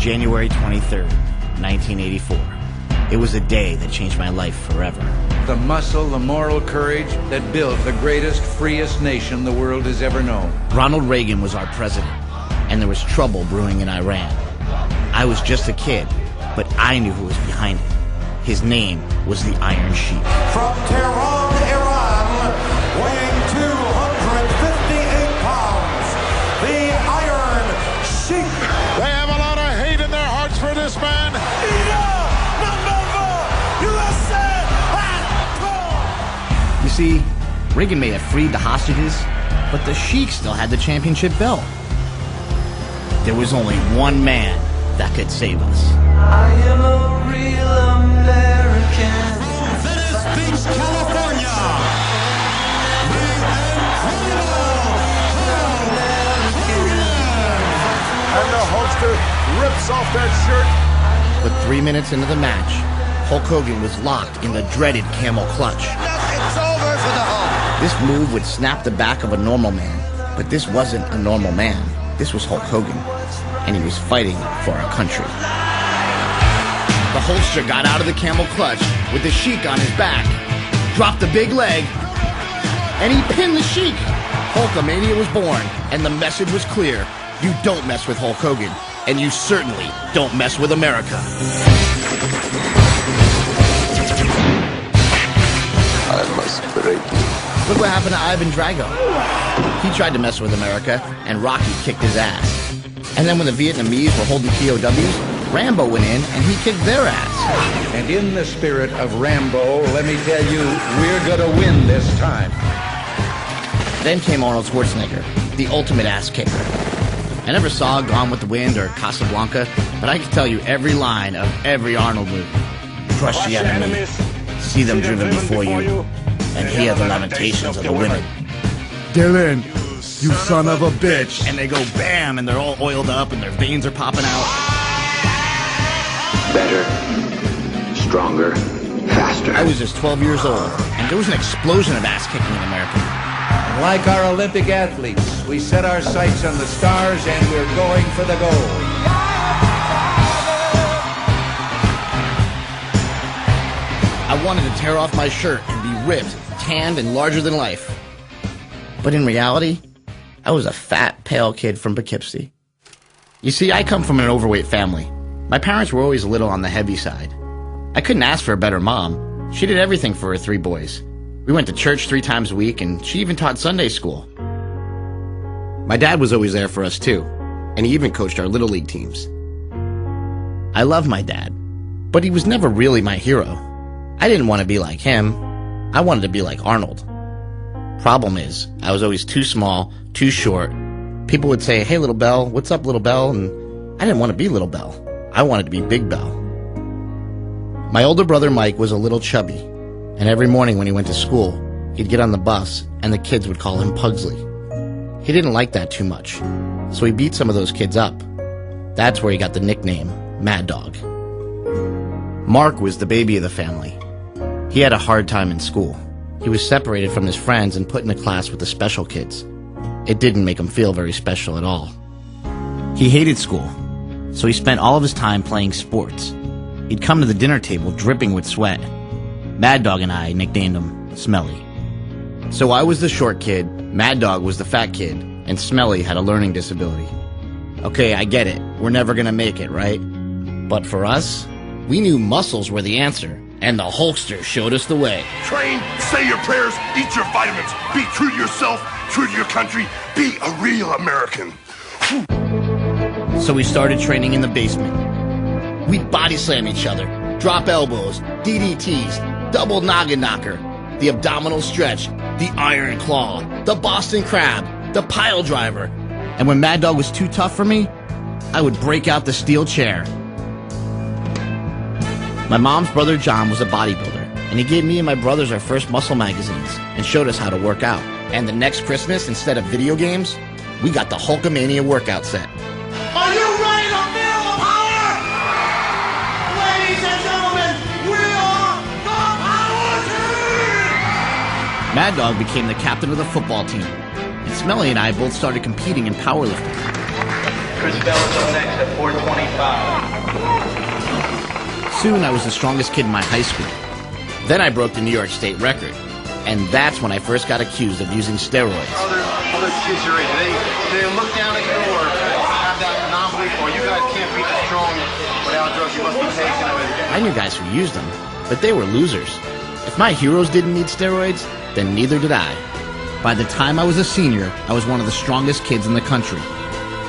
January 23rd, 1984. It was a day that changed my life forever. The muscle, the moral courage that built the greatest, freest nation the world has ever known. Ronald Reagan was our president, and there was trouble brewing in Iran. I was just a kid, but I knew who was behind it. His name was the Iron Sheik. From Tehran, Iran, weighing 258 pounds, the Iron Sheik. They have a lot of hate in their hearts for this man. You see, Reagan may have freed the hostages, but the Sheik still had the championship belt. There was only one man that could save us. I am a real American. From Venice Beach, California, the incredible Hulk Hogan. And the Hulkster rips off that shirt. But 3 minutes into the match, Hulk Hogan was locked in the dreaded camel clutch. It's over for the Hulk. This move would snap the back of a normal man, but this wasn't a normal man. This was Hulk Hogan, and he was fighting for our country. The Hulkster got out of the camel clutch with the Sheik on his back, dropped the big leg, and he pinned the Sheik. Hulkamania was born, and the message was clear. You don't mess with Hulk Hogan, and you certainly don't mess with America. I must break you. Look what happened to Ivan Drago. He tried to mess with America, and Rocky kicked his ass. And then when the Vietnamese were holding POWs, Rambo went in and he kicked their ass. And in the spirit of Rambo, let me tell you, we're gonna win this time. Then came Arnold Schwarzenegger, the ultimate ass kicker. I never saw Gone with the Wind or Casablanca, but I can tell you every line of every Arnold movie. Crush the enemy, see them driven before you, and hear the lamentations of the women. Dylan, you son of a bitch. And they go bam, and they're all oiled up, and their veins are popping out. Better, stronger, faster. I was just 12 years old, and there was an explosion of ass kicking in America. And like our Olympic athletes, we set our sights on the stars and we're going for the gold. I wanted to tear off my shirt and be ripped, tanned, and larger than life. But in reality, I was a fat, pale kid from Poughkeepsie. You see, I come from an overweight family. My parents were always a little on the heavy side. I couldn't ask for a better mom. She did everything for her 3 boys. We went to church 3 times a week, and she even taught Sunday school. My dad was always there for us, too, and he even coached our Little League teams. I love my dad, but he was never really my hero. I didn't want to be like him. I wanted to be like Arnold. Problem is, I was always too small, too short. People would say, "Hey, Little Bell, what's up, Little Bell?" And I didn't want to be Little Bell. I wanted to be Big Bell. My older brother Mike was a little chubby, and every morning when he went to school, he'd get on the bus, and the kids would call him Pugsley. He didn't like that too much, so he beat some of those kids up. That's where he got the nickname Mad Dog. Mark was the baby of the family. He had a hard time in school. He was separated from his friends and put in a class with the special kids. It didn't make him feel very special at all. He hated school, so he spent all of his time playing sports. He'd come to the dinner table dripping with sweat. Mad Dog and I nicknamed him Smelly. So I was the short kid, Mad Dog was the fat kid, and Smelly had a learning disability. Okay, I get it. We're never gonna make it, right? But for us, we knew muscles were the answer, and the Hulkster showed us the way. Train, say your prayers, eat your vitamins, be true to yourself, true to your country, be a real American. So we started training in the basement. We'd body slam each other, drop elbows, DDTs, double noggin knocker, the abdominal stretch, the iron claw, the Boston crab, the pile driver. And when Mad Dog was too tough for me, I would break out the steel chair. My mom's brother John was a bodybuilder, and he gave me and my brothers our first muscle magazines and showed us how to work out. And the next Christmas, instead of video games, we got the Hulkamania workout set. Are you ready to feel the power? Ladies and gentlemen, we are the Power Team! Mad Dog became the captain of the football team, and Smelly and I both started competing in powerlifting. Chris Bella's up next at 425. Soon I was the strongest kid in my high school. Then I broke the New York State record. And that's when I first got accused of using steroids. Other kids your age, they look down at you or have that anomaly, or you guys can't be as strong without drugs, you must be taking them. I knew guys who used them, but they were losers. If my heroes didn't need steroids, then neither did I. By the time I was a senior, I was one of the strongest kids in the country.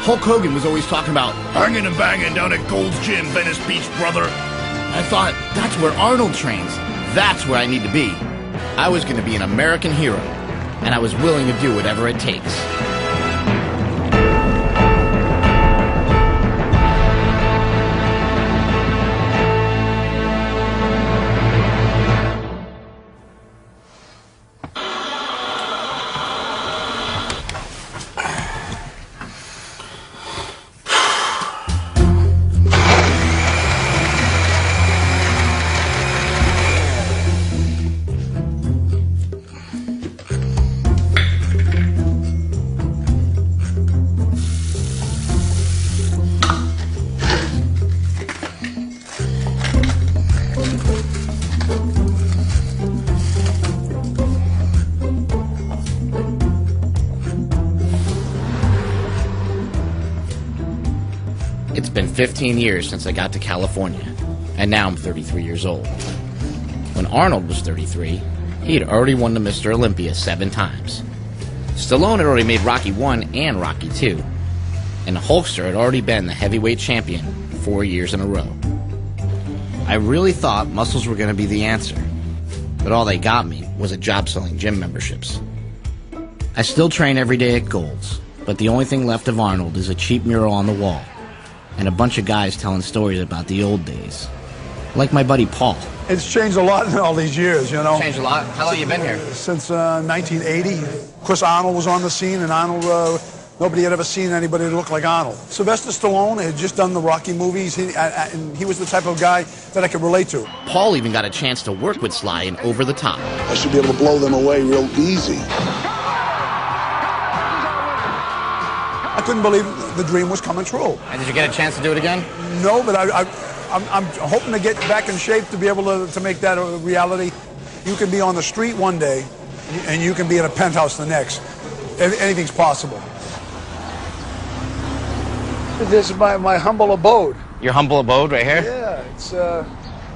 Hulk Hogan was always talking about Hanging and banging down at Gold's Gym, Venice Beach, brother. I thought, that's where Arnold trains. That's where I need to be. I was going to be an American hero, and I was willing to do whatever it takes. It's been 15 years since I got to California, and now I'm 33 years old. When Arnold was 33, he had already won the Mr. Olympia 7 times. Stallone had already made Rocky 1 and Rocky 2, and the Hulkster had already been the heavyweight champion 4 years in a row. I really thought muscles were going to be the answer, but all they got me was a job selling gym memberships. I still train every day at Gold's, but the only thing left of Arnold is a cheap mural on the wall, and a bunch of guys telling stories about the old days. Like my buddy Paul. It's changed a lot in all these years, you know. Changed a lot? How long have you been here? Since 1980. Of course, Arnold was on the scene, and Arnold, nobody had ever seen anybody that looked like Arnold. Sylvester Stallone had just done the Rocky movies, and he was the type of guy that I could relate to. Paul even got a chance to work with Sly in Over the Top. I should be able to blow them away real easy. I couldn't believe the dream was coming true. And did you get a chance to do it again? No, but I'm hoping to get back in shape to be able to make that a reality. You can be on the street one day, and you can be in a penthouse the next. Anything's possible. This is my humble abode. Your humble abode right here? Yeah, it's...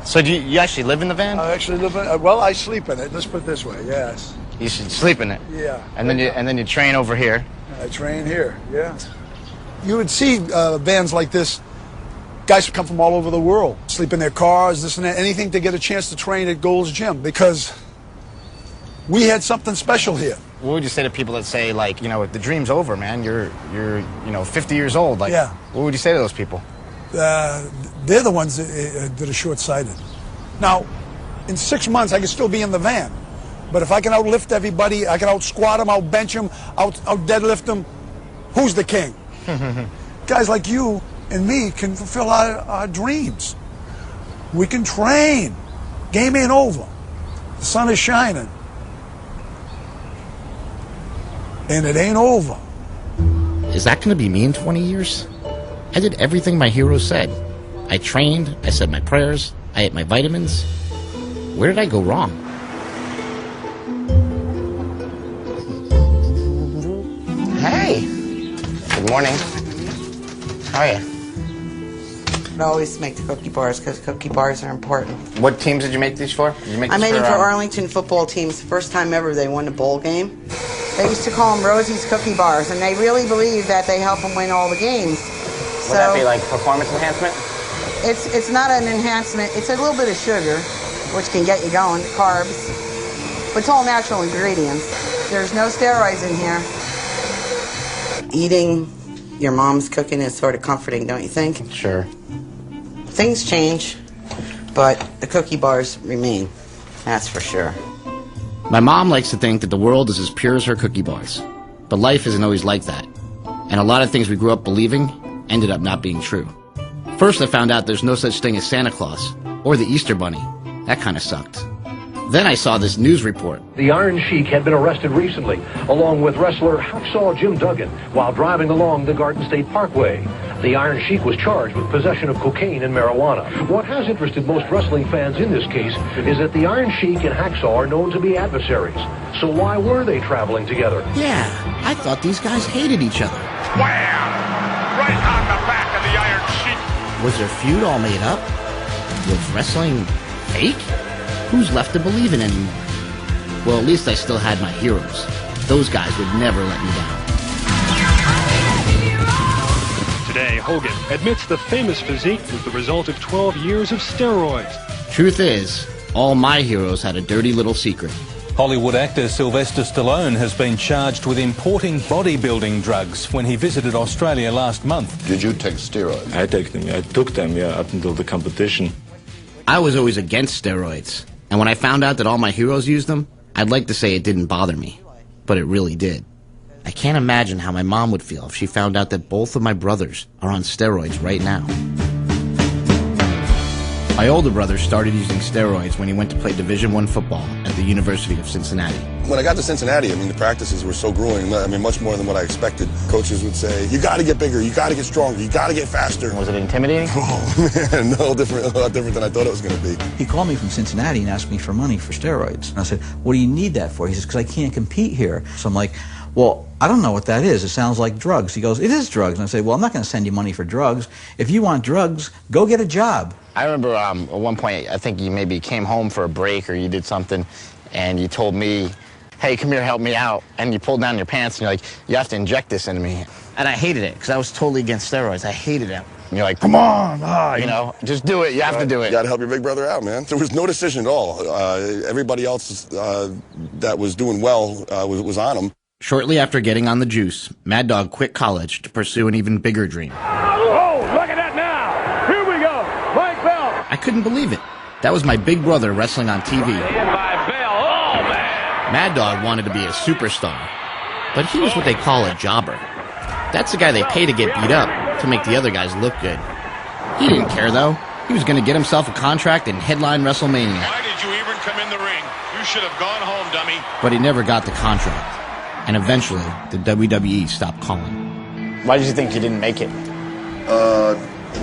So do you actually live in the van? I actually live in... well, I sleep in it. Let's put it this way, yes. You should sleep in it? Yeah. And then you train over here? I train here, yeah. You would see vans like this. Guys who come from all over the world, sleep in their cars, this and that, anything to get a chance to train at Gold's Gym, because we had something special here. What would you say to people that say, like, you know, the dream's over, man? You're 50 years old. Like, yeah. What would you say to those people? They're the ones that are short-sighted. Now, in 6 months, I could still be in the van. But if I can outlift everybody, I can out-squat them, out-bench them, out-deadlift them, who's the king? Guys like you and me can fulfill our dreams. We can train. Game ain't over. The sun is shining. And it ain't over. Is that going to be me in 20 years? I did everything my hero said. I trained, I said my prayers, I ate my vitamins. Where did I go wrong? Hey! Good morning. How are you? I always make the cookie bars because cookie bars are important. What teams did you make these for? I made them for Arlington football teams. First time ever they won a bowl game. They used to call them Rosie's Cookie Bars, and they really believe that they help them win all the games. Would that be like performance enhancement? It's not an enhancement. It's a little bit of sugar, which can get you going, carbs. But it's all natural ingredients. There's no steroids in here. Eating your mom's cooking is sort of comforting, don't you think? Sure. Things change, but the cookie bars remain. That's for sure. My mom likes to think that the world is as pure as her cookie bars. But life isn't always like that. And a lot of things we grew up believing ended up not being true. First, I found out there's no such thing as Santa Claus or the Easter Bunny. That kind of sucked. Then I saw this news report. The Iron Sheik had been arrested recently, along with wrestler Hacksaw Jim Duggan, while driving along the Garden State Parkway. The Iron Sheik was charged with possession of cocaine and marijuana. What has interested most wrestling fans in this case is that the Iron Sheik and Hacksaw are known to be adversaries. So why were they traveling together? Yeah, I thought these guys hated each other. Wham! Right on the back of the Iron Sheik. Was their feud all made up? Was wrestling fake? Who's left to believe in anymore? Well, at least I still had my heroes. Those guys would never let me down. Today, Hogan admits the famous physique was the result of 12 years of steroids. Truth is, all my heroes had a dirty little secret. Hollywood actor Sylvester Stallone has been charged with importing bodybuilding drugs when he visited Australia last month. Did you take steroids? I took them, up until the competition. I was always against steroids, and when I found out that all my heroes used them, I'd like to say it didn't bother me, but it really did. I can't imagine how my mom would feel if she found out that both of my brothers are on steroids right now. My older brother started using steroids when he went to play Division I football at the University of Cincinnati. When I got to Cincinnati, the practices were so grueling. Much more than what I expected. Coaches would say, you got to get bigger, you got to get stronger, you got to get faster. Was it intimidating? Oh, man, a lot different than I thought it was going to be. He called me from Cincinnati and asked me for money for steroids. And I said, what do you need that for? He says, because I can't compete here. So I'm like, well, I don't know what that is. It sounds like drugs. He goes, it is drugs. And I say, well, I'm not going to send you money for drugs. If you want drugs, go get a job. I remember at one point, I think you maybe came home for a break or you did something, and you told me, hey, come here, help me out. And you pulled down your pants, and you're like, you have to inject this into me. And I hated it, because I was totally against steroids. I hated it. And you're like, come on, just do it. You have to do it. You got to help your big brother out, man. There was no decision at all. Everybody else that was doing well was on him. Shortly after getting on the juice, Mad Dog quit college to pursue an even bigger dream. Oh, look at that now. Here we go. Mike Bell. I couldn't believe it. That was my big brother wrestling on TV. Mad Dog wanted to be a superstar, but he was what they call a jobber. That's the guy they pay to get beat up to make the other guys look good. He didn't care, though. He was going to get himself a contract and headline WrestleMania. Why did you even come in the ring? You should have gone home, dummy. But he never got the contract. And eventually, the WWE stopped calling. Why did you think you didn't make it?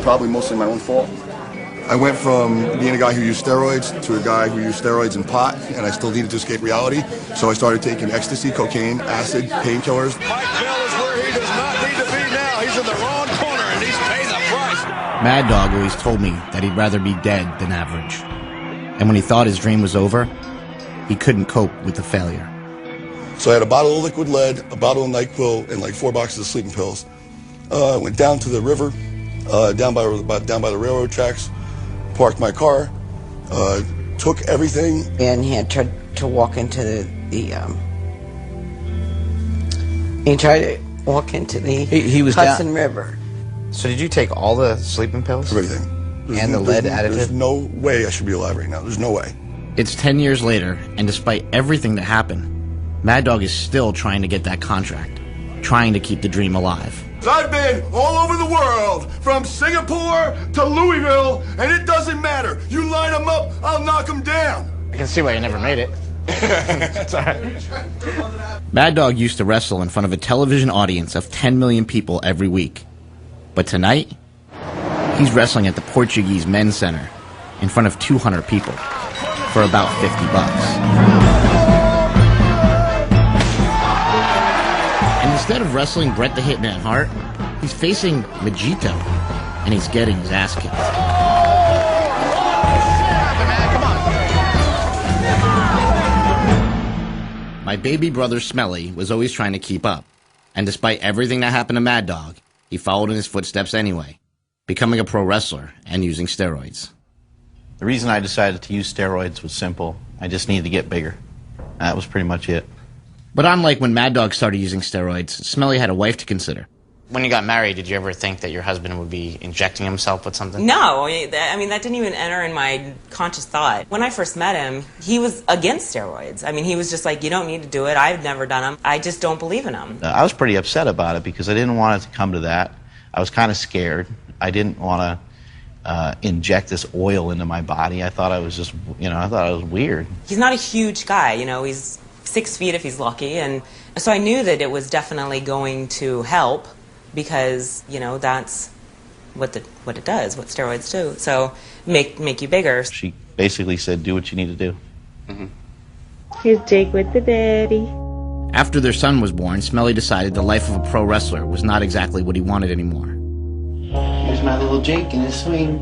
Probably mostly my own fault. I went from being a guy who used steroids to a guy who used steroids and pot, and I still needed to escape reality. So I started taking ecstasy, cocaine, acid, painkillers. Mike Bell is where he does not need to be now. He's in the wrong corner, and he's paying the price. Mad Dog always told me that he'd rather be dead than average. And when he thought his dream was over, he couldn't cope with the failure. So I had a bottle of liquid lead, a bottle of NyQuil, and like 4 boxes of sleeping pills. Went down to the river, down by the railroad tracks, parked my car, took everything. And he had tried to walk into he tried to walk into the Hudson River. So did you take all the sleeping pills? Everything. And the lead additive? There's no way I should be alive right now. There's no way. It's 10 years later, and despite everything that happened, Mad Dog is still trying to get that contract, trying to keep the dream alive. I've been all over the world, from Singapore to Louisville, and it doesn't matter. You line them up, I'll knock them down. I can see why you never made it. It's all right. Mad Dog used to wrestle in front of a television audience of 10 million people every week. But tonight, he's wrestling at the Portuguese Men's Center in front of 200 people for about $50. And instead of wrestling Bret the Hitman Hart, he's facing Majito, and he's getting his ass kicked. My baby brother Smelly was always trying to keep up, and despite everything that happened to Mad Dog, he followed in his footsteps anyway, becoming a pro wrestler and using steroids. The reason I decided to use steroids was simple. I just needed to get bigger. That was pretty much it. But unlike when Mad Dog started using steroids, Smelly had a wife to consider. When you got married, did you ever think that your husband would be injecting himself with something? No, I mean, that didn't even enter in my conscious thought. When I first met him, he was against steroids. I mean, he was just like, you don't need to do it. I've never done them. I just don't believe in them. I was pretty upset about it because I didn't want it to come to that. I was kind of scared. I didn't want to inject this oil into my body. I thought I was just, I thought I was weird. He's not a huge guy, he's 6 feet if he's lucky, and so I knew that it was definitely going to help because, that's what it does, what steroids do. So make you bigger. She basically said, do what you need to do. Mm-hmm. Here's Jake with the daddy. After their son was born, Smelly decided the life of a pro wrestler was not exactly what he wanted anymore. Here's my little Jake in his swing.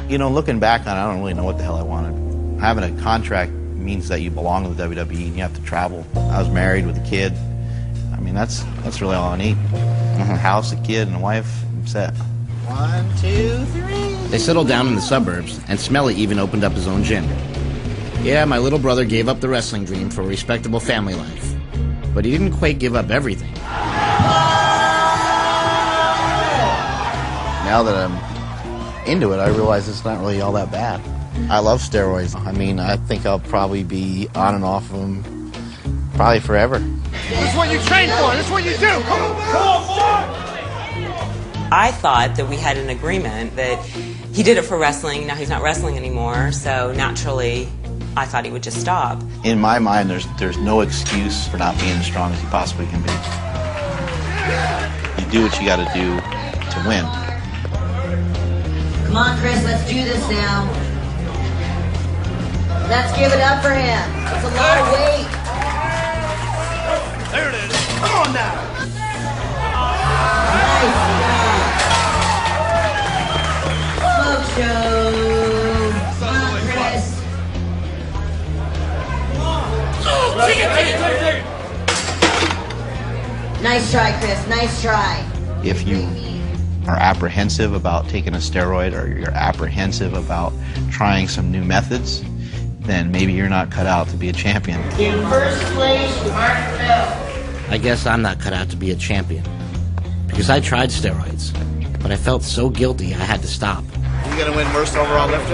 Looking back on it, I don't really know what the hell I wanted. Having a contract means that you belong to the WWE and you have to travel. I was married with a kid. I mean, that's really all I need. A house, a kid, and a wife. I'm set. 1, 2, 3. They settled down in the suburbs, and Smelly even opened up his own gym. Yeah, my little brother gave up the wrestling dream for a respectable family life. But he didn't quite give up everything. Now that I'm into it, I realize it's not really all that bad. I love steroids. I mean, I think I'll probably be on and off of them probably forever. This is what you train for. This is what you do. Come on, boy. I thought that we had an agreement that he did it for wrestling. Now he's not wrestling anymore, so naturally I thought he would just stop. In my mind, there's no excuse for not being as strong as you possibly can be. You do what you got to do to win. Come on, Chris, let's do this now. Let's give it up for him. It's a lot of weight. There it is. Come on now. Nice job. Smoke show. Come on, Chris. Nice try, Chris. Nice try. If you are apprehensive about taking a steroid or you're apprehensive about trying some new methods, then maybe you're not cut out to be a champion. In first place, Mark Bell. I guess I'm not cut out to be a champion. Because I tried steroids, but I felt so guilty I had to stop. You gonna win worst overall lifter?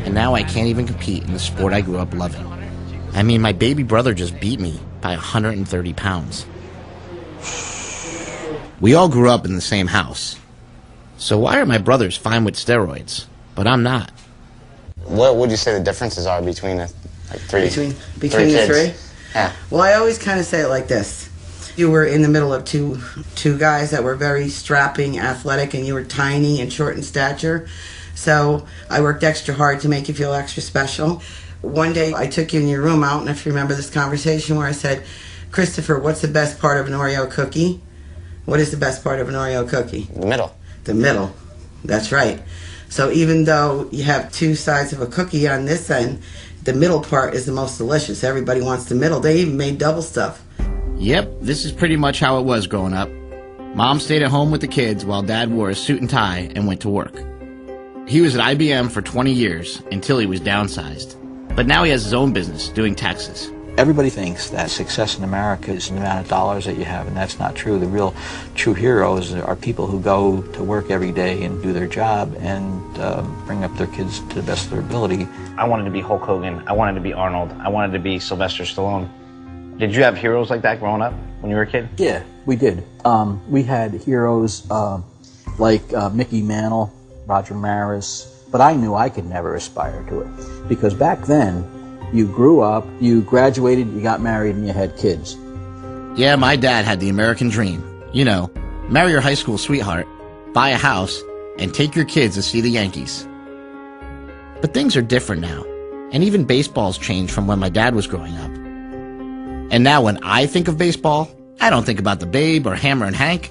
And now I can't even compete in the sport I grew up loving. I mean, my baby brother just beat me by 130 pounds. We all grew up in the same house. So why are my brothers fine with steroids, but I'm not? What would you say the differences are between the three? Between the three? Yeah. Well, I always kind of say it like this. You were in the middle of two guys that were very strapping, athletic, and you were tiny and short in stature. So I worked extra hard to make you feel extra special. One day I took you in your room out, and if you remember this conversation where I said, Christopher, what's the best part of an Oreo cookie? What is the best part of an Oreo cookie? The middle. The middle. That's right. So even though you have two sides of a cookie on this end, the middle part is the most delicious. Everybody wants the middle. They even made double stuff. Yep, this is pretty much how it was growing up. Mom stayed at home with the kids while Dad wore a suit and tie and went to work. He was at IBM for 20 years until he was downsized. But now he has his own business doing taxes. Everybody thinks that success in America is the amount of dollars that you have, and that's not true. The real true heroes are people who go to work every day and do their job and bring up their kids to the best of their ability. I wanted to be Hulk Hogan. I wanted to be Arnold. I wanted to be Sylvester Stallone. Did you have heroes like that growing up when you were a kid? Yeah, we did. We had heroes like Mickey Mantle, Roger Maris, but I knew I could never aspire to it because back then, you grew up, you graduated, you got married, and you had kids. Yeah, my dad had the American dream. You know, marry your high school sweetheart, buy a house, and take your kids to see the Yankees. But things are different now, and even baseball's changed from when my dad was growing up. And now when I think of baseball, I don't think about the Babe or Hammer and Hank.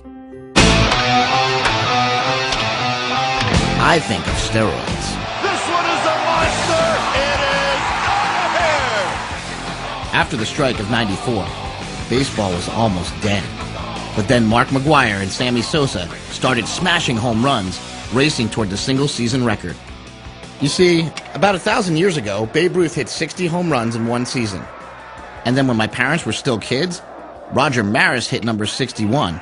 I think of steroids. This one is a monster. It is out of here. After the strike of '94, baseball was almost dead. But then Mark McGwire and Sammy Sosa started smashing home runs, racing toward the single-season record. You see, about 1,000 years ago, Babe Ruth hit 60 home runs in one season. And then when my parents were still kids, Roger Maris hit number 61.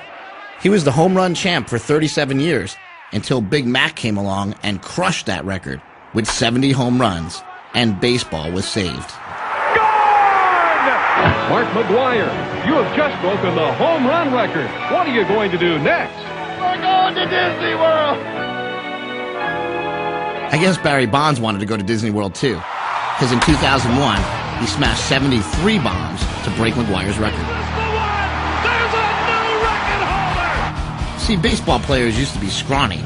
He was the home run champ for 37 years until Big Mac came along and crushed that record with 70 home runs, and baseball was saved. Mark McGwire, you have just broken the home run record. What are you going to do next? We're going to Disney World. I guess Barry Bonds wanted to go to Disney World too, because in 2001, he smashed 73 bombs to break McGwire's record. See, baseball players used to be scrawny,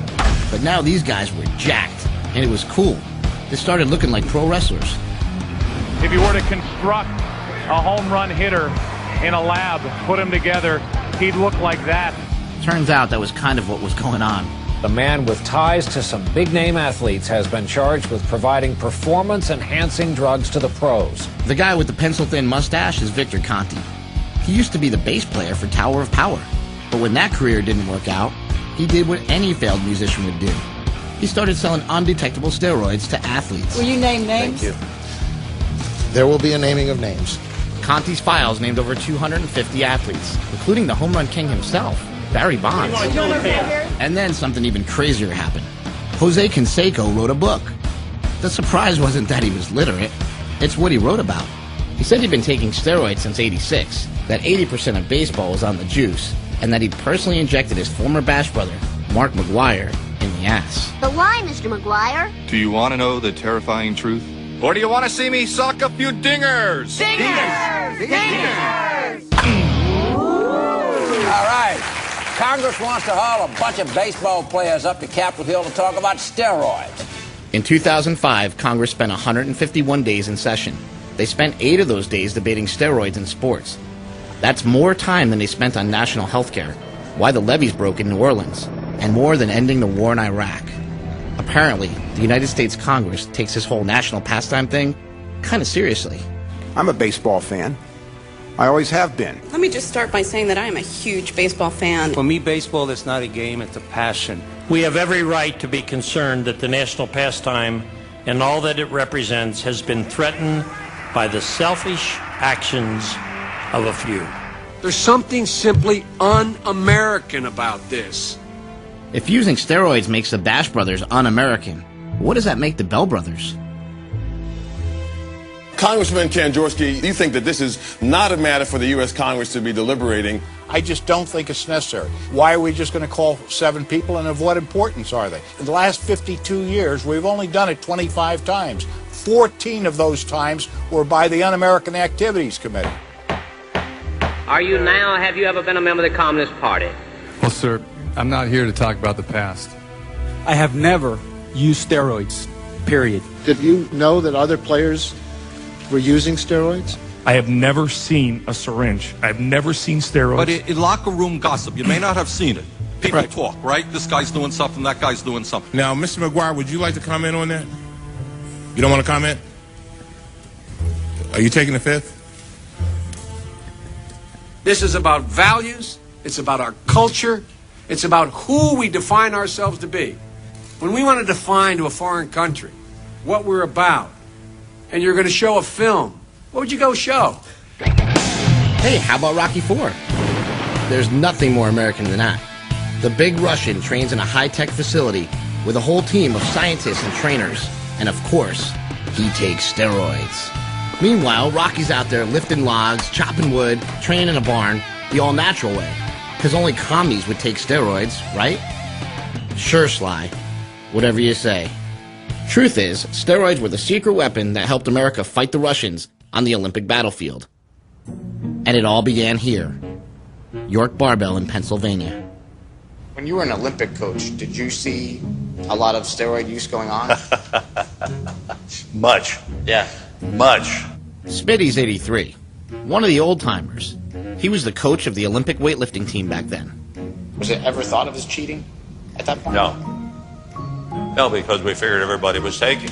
but now these guys were jacked, and it was cool. They started looking like pro wrestlers. If you were to construct a home run hitter in a lab, put him together, he'd look like that. Turns out that was kind of what was going on. A man with ties to some big-name athletes has been charged with providing performance-enhancing drugs to the pros. The guy with the pencil-thin mustache is Victor Conti. He used to be the bass player for Tower of Power. But when that career didn't work out, he did what any failed musician would do. He started selling undetectable steroids to athletes. Will you name names? Thank you. There will be a naming of names. Conti's files named over 250 athletes, including the home run king himself, Barry Bonds. And then something even crazier happened. Jose Canseco wrote a book. The surprise wasn't that he was literate. It's what he wrote about. He said he'd been taking steroids since '86, that 80% of baseball was on the juice, and that he'd personally injected his former Bash brother, Mark McGwire, in the ass. The why, Mr. McGuire? Do you want to know the terrifying truth? Or do you want to see me sock a few dingers? Dingers! Dingers! All right. Congress wants to haul a bunch of baseball players up to Capitol Hill to talk about steroids. In 2005, Congress spent 151 days in session. They spent 8 of those days debating steroids in sports. That's more time than they spent on national health care, why the levees broke in New Orleans, and more than ending the war in Iraq. Apparently, the United States Congress takes this whole national pastime thing kind of seriously. I'm a baseball fan. I always have been. Let me just start by saying that I am a huge baseball fan. For me, baseball is not a game, it's a passion. We have every right to be concerned that the national pastime and all that it represents has been threatened by the selfish actions of a few. There's something simply un-American about this. If using steroids makes the Bash Brothers un-American, what does that make the Bell Brothers? Congressman Kanjorski, do you think that this is not a matter for the U.S. Congress to be deliberating? I just don't think it's necessary. Why are we just going to call 7 people, and of what importance are they? In the last 52 years, we've only done it 25 times. 14 of those times were by the Un-American Activities Committee. Have you ever been a member of the Communist Party? Well, sir, I'm not here to talk about the past. I have never used steroids, period. Did you know that other players were using steroids? I have never seen a syringe. I've never seen steroids. But in locker room gossip, you may not have seen it. People talk, right? This guy's doing something, that guy's doing something. Now, Mr. McGuire, would you like to comment on that? You don't want to comment? Are you taking the fifth? This is about values. It's about our culture. It's about who we define ourselves to be. When we want to define to a foreign country what we're about, and you're going to show a film, what would you go show? Hey, how about Rocky IV? There's nothing more American than that. The big Russian trains in a high-tech facility with a whole team of scientists and trainers. And of course, he takes steroids. Meanwhile, Rocky's out there lifting logs, chopping wood, training in a barn, the all-natural way. Because only commies would take steroids, right? Sure, Sly. Whatever you say. Truth is, steroids were the secret weapon that helped America fight the Russians on the Olympic battlefield. And it all began here. York Barbell in Pennsylvania. When you were an Olympic coach, did you see a lot of steroid use going on? Much. Yeah. Much. Smitty's 83. One of the old-timers. He was the coach of the Olympic weightlifting team back then. Was it ever thought of as cheating at that point? No. No, because we figured everybody was taking.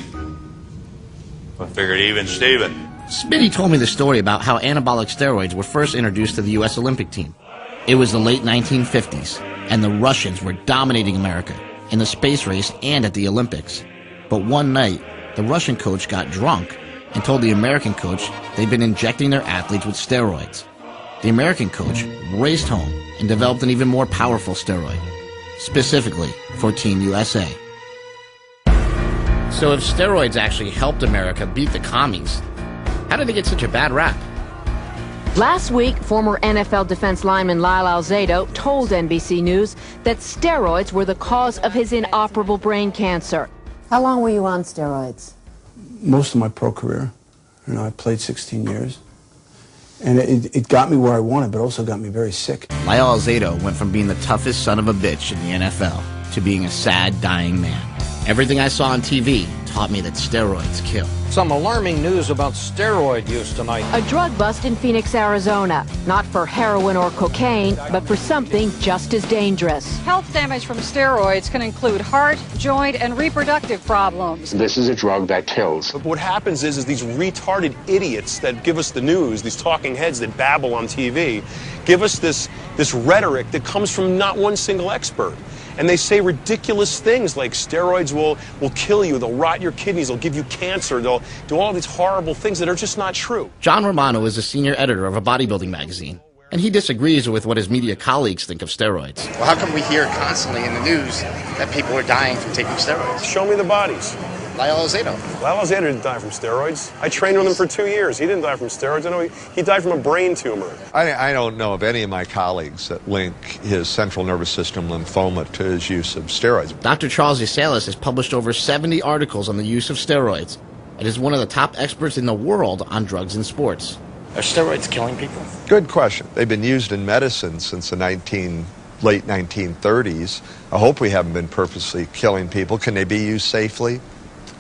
We figured even Steven. Smitty told me the story about how anabolic steroids were first introduced to the U.S. Olympic team. It was the late 1950s, and the Russians were dominating America in the space race and at the Olympics. But one night, the Russian coach got drunk and told the American coach they'd been injecting their athletes with steroids. The American coach raced home and developed an even more powerful steroid, specifically for Team USA. So if steroids actually helped America beat the commies, how did they get such a bad rap? Last week, former NFL defense lineman Lyle Alzado told NBC News that steroids were the cause of his inoperable brain cancer. How long were you on steroids? Most of my pro career. I played 16 years. And it got me where I wanted, but also got me very sick. Lyle Alzado went from being the toughest son of a bitch in the NFL to being a sad, dying man. Everything I saw on TV taught me that steroids kill. Some alarming news about steroid use tonight. A drug bust in Phoenix, Arizona. Not for heroin or cocaine, but for something just as dangerous. Health damage from steroids can include heart, joint, and reproductive problems. This is a drug that kills. But what happens is these retarded idiots that give us the news, these talking heads that babble on TV, give us this rhetoric that comes from not one single expert. And they say ridiculous things like steroids will kill you, they'll rot your kidneys, they'll give you cancer, they'll do all these horrible things that are just not true. John Romano is a senior editor of a bodybuilding magazine, and he disagrees with what his media colleagues think of steroids. Well, how come we hear constantly in the news that people are dying from taking steroids? Show me the bodies. Lyle Alzado. Lyle Alzado didn't die from steroids. I trained with him for 2 years. He didn't die from steroids. I know he died from a brain tumor. I don't know of any of my colleagues that link his central nervous system lymphoma to his use of steroids. Dr. Charles Yasalis has published over 70 articles on the use of steroids and is one of the top experts in the world on drugs in sports. Are steroids killing people? Good question. They've been used in medicine since the late 1930s. I hope we haven't been purposely killing people. Can they be used safely?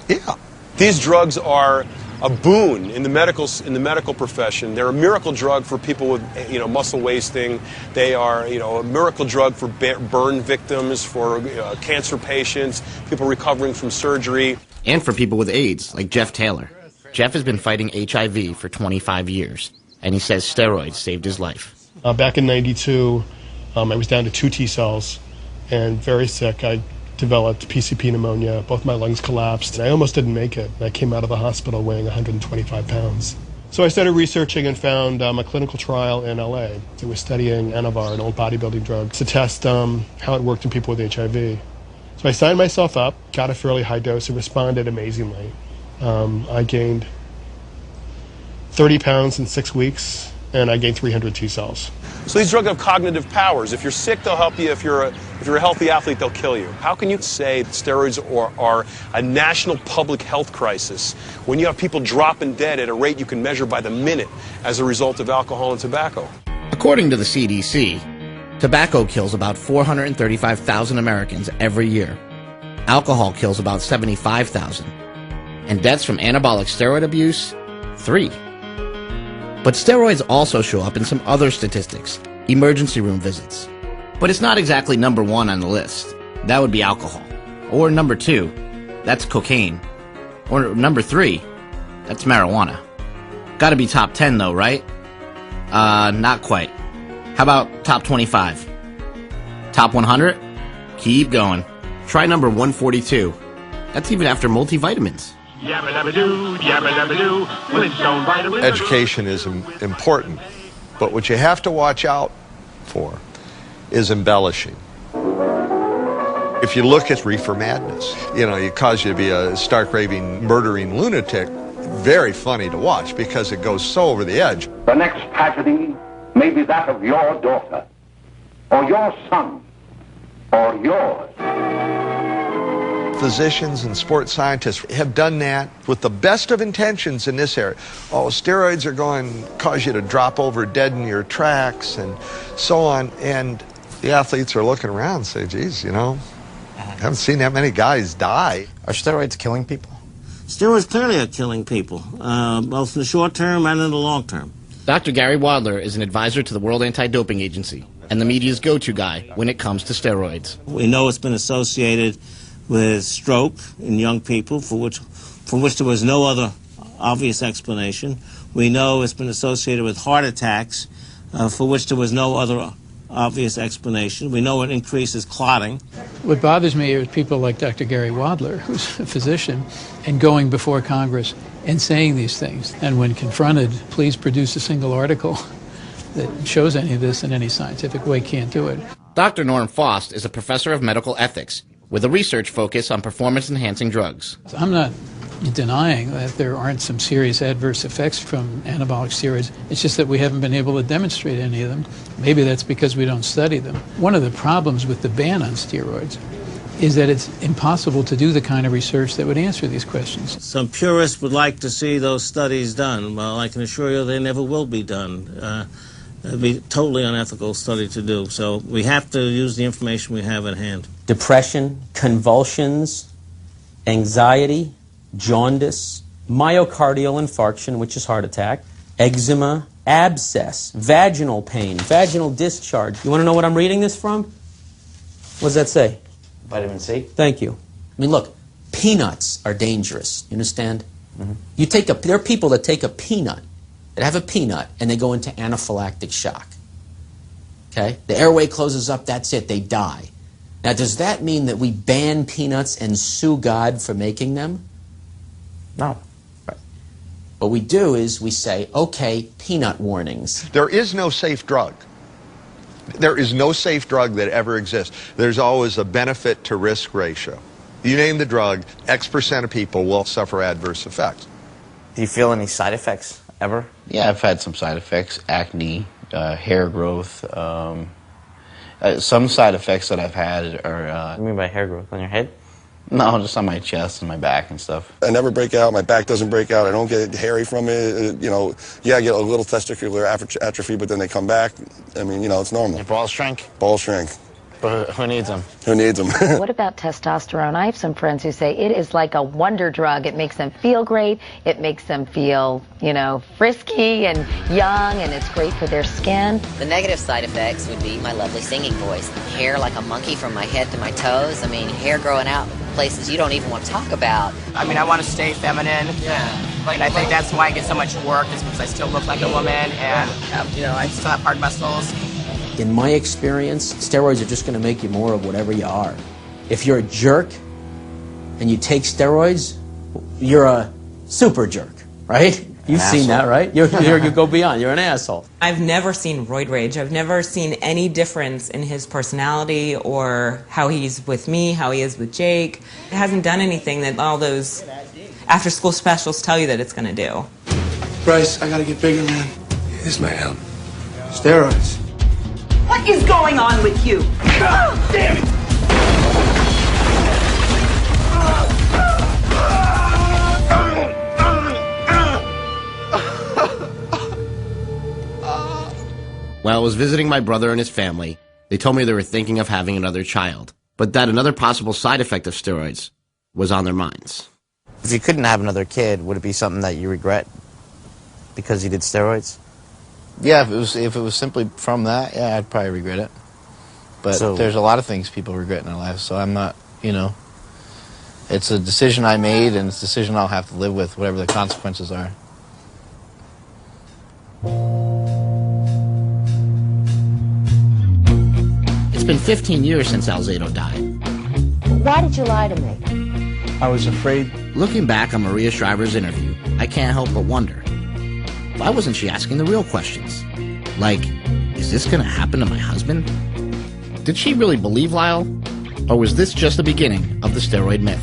Yeah. These drugs are a boon in the medical profession. They're a miracle drug for people with muscle wasting. They are a miracle drug for burn victims, for cancer patients, people recovering from surgery, and for people with AIDS, like Jeff Taylor. Jeff has been fighting HIV for 25 years, and he says steroids saved his life. Back in '92, I was down to 2 T cells and very sick. I developed PCP pneumonia. Both my lungs collapsed, and I almost didn't make it. I came out of the hospital weighing 125 pounds. So I started researching and found a clinical trial in LA. It was studying Anavar, an old bodybuilding drug, to test how it worked in people with HIV. So I signed myself up, got a fairly high dose, and responded amazingly. I gained 30 pounds in 6 weeks, and I gained 300 T cells. So these drugs have cognitive powers. If you're sick, they'll help you. If you're a healthy athlete, they'll kill you. How can you say that steroids are a national public health crisis when you have people dropping dead at a rate you can measure by the minute as a result of alcohol and tobacco? According to the CDC, tobacco kills about 435,000 Americans every year. Alcohol kills about 75,000. And deaths from anabolic steroid abuse, 3. But steroids also show up in some other statistics, emergency room visits. But it's not exactly number 1 on the list. That would be alcohol. Or number 2, that's cocaine. Or number 3, that's marijuana. Gotta be top 10 though, right? Not quite. How about top 25? Top 100? Keep going. Try number 142. That's even after multivitamins. Yabba-dabba-doo, yabba-dabba-doo, with its own vitamin. Education is important, but what you have to watch out for is embellishing. If you look at reefer madness, it causes you to be a stark raving, murdering lunatic. Very funny to watch because it goes so over the edge. The next tragedy may be that of your daughter, or your son, or yours. Physicians and sports scientists have done that with the best of intentions in this area. Oh, steroids are going to cause you to drop over dead in your tracks and so on. And the athletes are looking around and say, geez, I haven't seen that many guys die. Are steroids killing people? Steroids clearly are killing people, both in the short term and in the long term. Dr. Gary Wadler is an advisor to the World Anti-Doping Agency and the media's go-to guy when it comes to steroids. We know it's been associated with stroke in young people, for which there was no other obvious explanation. We know it's been associated with heart attacks, for which there was no other obvious explanation. We know it increases clotting. What bothers me is people like Dr. Gary Wadler, who's a physician, and going before Congress and saying these things. And when confronted, please produce a single article that shows any of this in any scientific way. Can't do it. Dr. Norm Faust is a professor of medical ethics with a research focus on performance-enhancing drugs. I'm not denying that there aren't some serious adverse effects from anabolic steroids. It's just that we haven't been able to demonstrate any of them. Maybe that's because we don't study them. One of the problems with the ban on steroids is that it's impossible to do the kind of research that would answer these questions. Some purists would like to see those studies done. Well, I can assure you they never will be done. It'd be a totally unethical study to do. So we have to use the information we have at hand. Depression, convulsions, anxiety, jaundice, myocardial infarction, which is heart attack, eczema, abscess, vaginal pain, vaginal discharge. You want to know what I'm reading this from? What does that say? Vitamin C. Thank you. I mean, look, peanuts are dangerous. You understand? Mm-hmm. There are people that take a peanut, that have a peanut, and they go into anaphylactic shock. Okay? The airway closes up, that's it, they die. Now, does that mean that we ban peanuts and sue God for making them? No. Right. What we do is we say, okay, peanut warnings. There is no safe drug. There is no safe drug that ever exists. There's always a benefit to risk ratio. You name the drug, X% of people will suffer adverse effects. Do you feel any side effects ever? Yeah, I've had some side effects, acne, hair growth. Some side effects that I've had are... What do you mean by hair growth? On your head? No, just on my chest and my back and stuff. I never break out. My back doesn't break out. I don't get hairy from it. You know, yeah, I get a little testicular atrophy, but then they come back. I mean, you know, it's normal. Your balls shrink? Balls shrink. But who needs them? Who needs them? What about testosterone? I have some friends who say it is like a wonder drug. It makes them feel great. It makes them feel, you know, frisky and young, and it's great for their skin. The negative side effects would be my lovely singing voice. Hair like a monkey from my head to my toes. I mean, hair growing out places you don't even want to talk about. I mean, I want to stay feminine. Yeah. And I think that's why I get so much work, is because I still look like a woman, and, you know, I still have hard muscles. In my experience, steroids are just going to make you more of whatever you are. If you're a jerk and you take steroids, you're a super jerk, right? You've seen that, right? You go beyond. You're an asshole. I've never seen roid rage. I've never seen any difference in his personality or how he's with me, how he is with Jake. It hasn't done anything that all those after-school specials tell you that it's going to do. Bryce, I gotta get bigger, man. Here's my help. Steroids. What is going on with you? Oh, damn it! While I was visiting my brother and his family, they told me they were thinking of having another child, but that another possible side effect of steroids was on their minds. If you couldn't have another kid, would it be something that you regret because you did steroids? Yeah, if it was simply from that, yeah, I'd probably regret it. But there's a lot of things people regret in their lives, so I'm not, you know, it's a decision I made, and it's a decision I'll have to live with, whatever the consequences are. It's been 15 years since Alzado died. Why did you lie to me? I was afraid. Looking back on Maria Shriver's interview, I can't help but wonder, why wasn't she asking the real questions? Like, is this going to happen to my husband? Did she really believe Lyle? Or was this just the beginning of the steroid myth?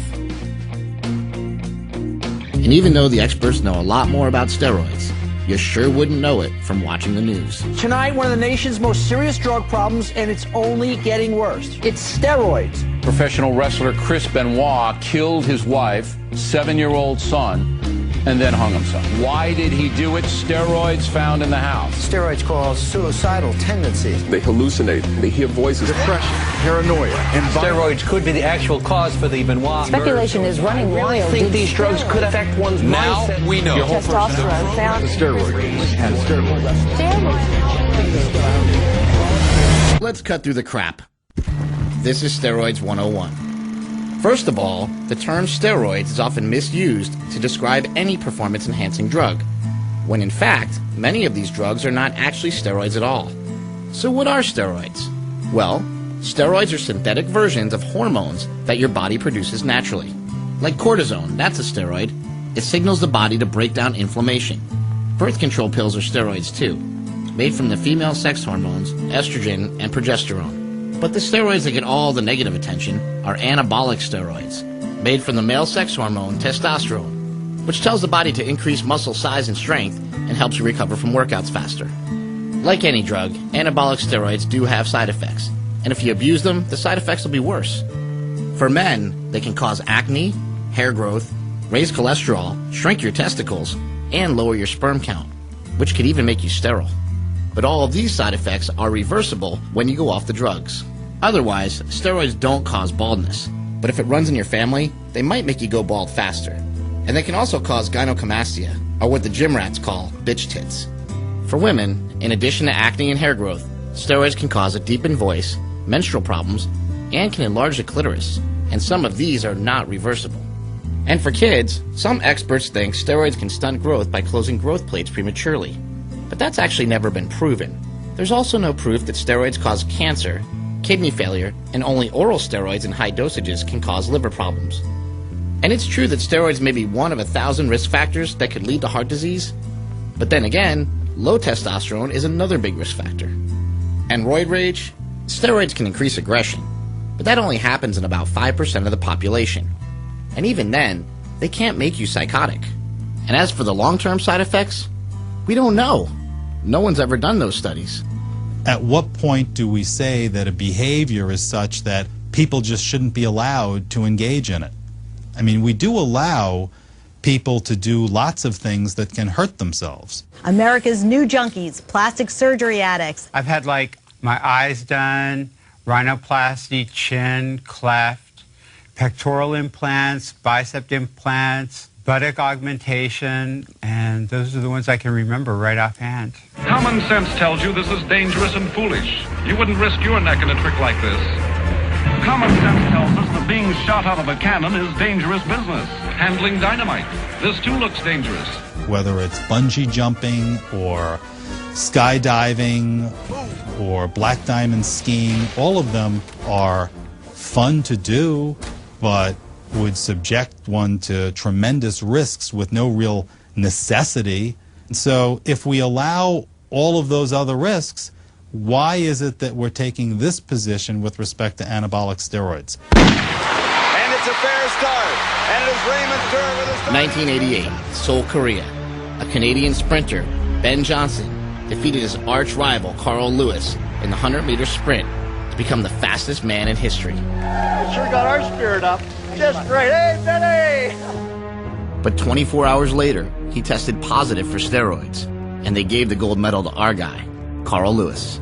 And even though the experts know a lot more about steroids, you sure wouldn't know it from watching the news. Tonight, one of the nation's most serious drug problems, and it's only getting worse. It's steroids. Professional wrestler Chris Benoit killed his wife, 7-year-old son, and then hung himself. Why did he do it? Steroids found in the house. Steroids cause suicidal tendencies. They hallucinate. They hear voices. Depression, paranoia, and Steroids could be the actual cause for the Benoit. Speculation is running wild. I think these drugs could affect one's now mindset. We know. Testosterone found. Let's cut through the crap. This is Steroids 101. First of all, the term steroids is often misused to describe any performance-enhancing drug, when in fact, many of these drugs are not actually steroids at all. So what are steroids? Well, steroids are synthetic versions of hormones that your body produces naturally. Like cortisone, that's a steroid. It signals the body to break down inflammation. Birth control pills are steroids too, made from the female sex hormones, estrogen and progesterone. But the steroids that get all the negative attention are anabolic steroids, made from the male sex hormone testosterone, which tells the body to increase muscle size and strength and helps you recover from workouts faster. Like any drug, anabolic steroids do have side effects, and if you abuse them, the side effects will be worse. For men, they can cause acne, hair growth, raise cholesterol, shrink your testicles, and lower your sperm count, which could even make you sterile. But all of these side effects are reversible when you go off the drugs. Otherwise, steroids don't cause baldness, but if it runs in your family, they might make you go bald faster. And they can also cause gynecomastia, or what the gym rats call bitch tits. For women, in addition to acne and hair growth, steroids can cause a deepened voice, menstrual problems, and can enlarge the clitoris, and some of these are not reversible. And for kids, some experts think steroids can stunt growth by closing growth plates prematurely. But that's actually never been proven. There's also no proof that steroids cause cancer, kidney failure, and only oral steroids in high dosages can cause liver problems. And it's true that steroids may be one of 1,000 risk factors that could lead to heart disease. But then again, low testosterone is another big risk factor. And roid rage? Steroids can increase aggression, but that only happens in about 5% of the population. And even then, they can't make you psychotic. And as for the long-term side effects, we don't know. No one's ever done those studies. At what point do we say that a behavior is such that people just shouldn't be allowed to engage in it? I mean, we do allow people to do lots of things that can hurt themselves. America's new junkies, plastic surgery addicts. I've had like my eyes done, rhinoplasty, chin, cleft, pectoral implants, bicep implants, buttock augmentation, and those are the ones I can remember right offhand. Common sense tells you this is dangerous and foolish. You wouldn't risk your neck in a trick like this. Common sense tells us that being shot out of a cannon is dangerous business. Handling dynamite. This too looks dangerous. Whether it's bungee jumping or skydiving or black diamond skiing, all of them are fun to do, but would subject one to tremendous risks with no real necessity. And so if we allow all of those other risks, why is it that we're taking this position with respect to anabolic steroids? And it's a fair start. And it is Raymond Durr with a start. 1988, Seoul, Korea. A Canadian sprinter, Ben Johnson, defeated his arch rival, Carl Lewis, in the 100-meter sprint to become the fastest man in history. It sure got our spirit up. Just right. Hey, Benny! But 24 hours later, he tested positive for steroids, and they gave the gold medal to our guy, Carl Lewis.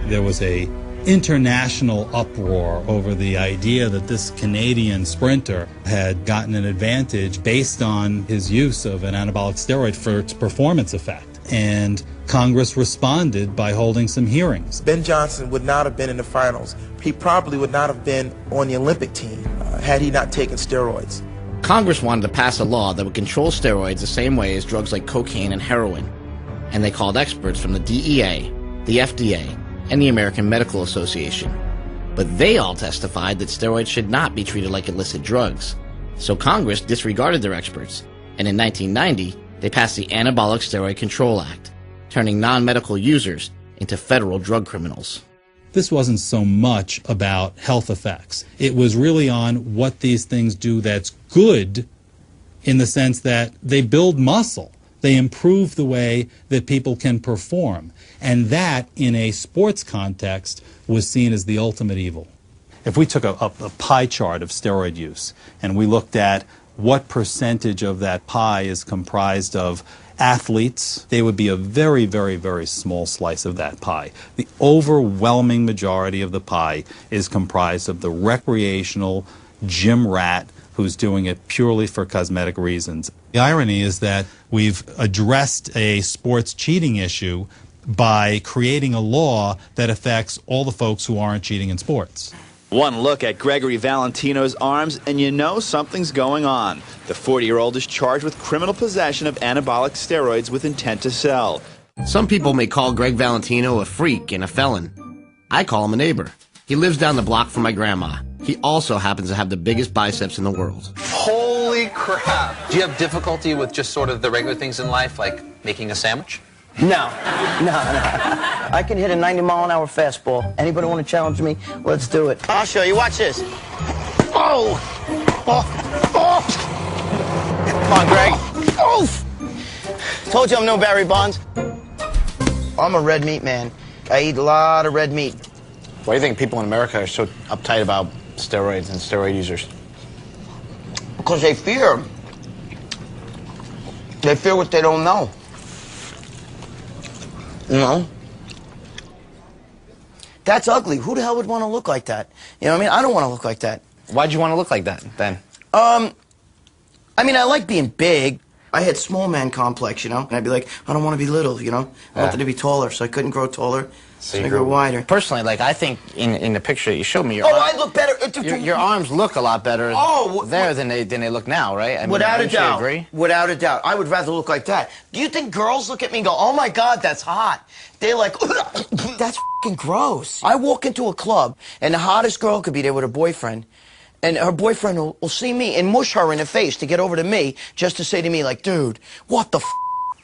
There was a international uproar over the idea that this Canadian sprinter had gotten an advantage based on his use of an anabolic steroid for its performance effect. And Congress responded by holding some hearings. Ben Johnson would not have been in the finals. He probably would not have been on the Olympic team had he not taken steroids. Congress wanted to pass a law that would control steroids the same way as drugs like cocaine and heroin. And they called experts from the DEA, the FDA, and the American Medical Association. But they all testified that steroids should not be treated like illicit drugs. So Congress disregarded their experts, and in 1990, they passed the Anabolic Steroid Control Act, turning non-medical users into federal drug criminals. This wasn't so much about health effects. It was really on what these things do that's good in the sense that they build muscle. They improve the way that people can perform. And that, in a sports context, was seen as the ultimate evil. If we took a pie chart of steroid use and we looked at what percentage of that pie is comprised of athletes, they would be a very, very, very small slice of that pie. The overwhelming majority of the pie is comprised of the recreational gym rat who's doing it purely for cosmetic reasons. The irony is that we've addressed a sports cheating issue by creating a law that affects all the folks who aren't cheating in sports. One look at Gregory Valentino's arms and you know something's going on. The 40-year-old is charged with criminal possession of anabolic steroids with intent to sell. Some people may call Greg Valentino a freak and a felon. I call him a neighbor. He lives down the block from my grandma. He also happens to have the biggest biceps in the world. Holy crap. Do you have difficulty with just sort of the regular things in life, like making a sandwich? No. I can hit a 90-mile-an-hour fastball. Anybody want to challenge me? Let's do it. I'll show you. Watch this. Oh! Come on, Greg. Oh! Told you I'm no Barry Bonds. I'm a red meat man. I eat a lot of red meat. Why do you think people in America are so uptight about steroids and steroid users? Because they fear. They fear what they don't know. You know? That's ugly. Who the hell would want to look like that? You know what I mean? I don't want to look like that. Why'd you want to look like that, then? I mean, I like being big. I had small man complex, you know? And I'd be like, I don't want to be little, you know? I wanted to be taller, so I couldn't grow taller. So I grew wider. Personally, like, I think in the picture that you showed me, I look better. Your arms look a lot better there than they look now, right? I mean, Without a doubt. Agree? Without a doubt. I would rather look like that. Do you think girls look at me and go, oh my God, that's hot? They're like, that's fucking gross. I walk into a club, and the hottest girl could be there with her boyfriend, and her boyfriend will see me and mush her in the face to get over to me, just to say to me, like, dude, what the f***?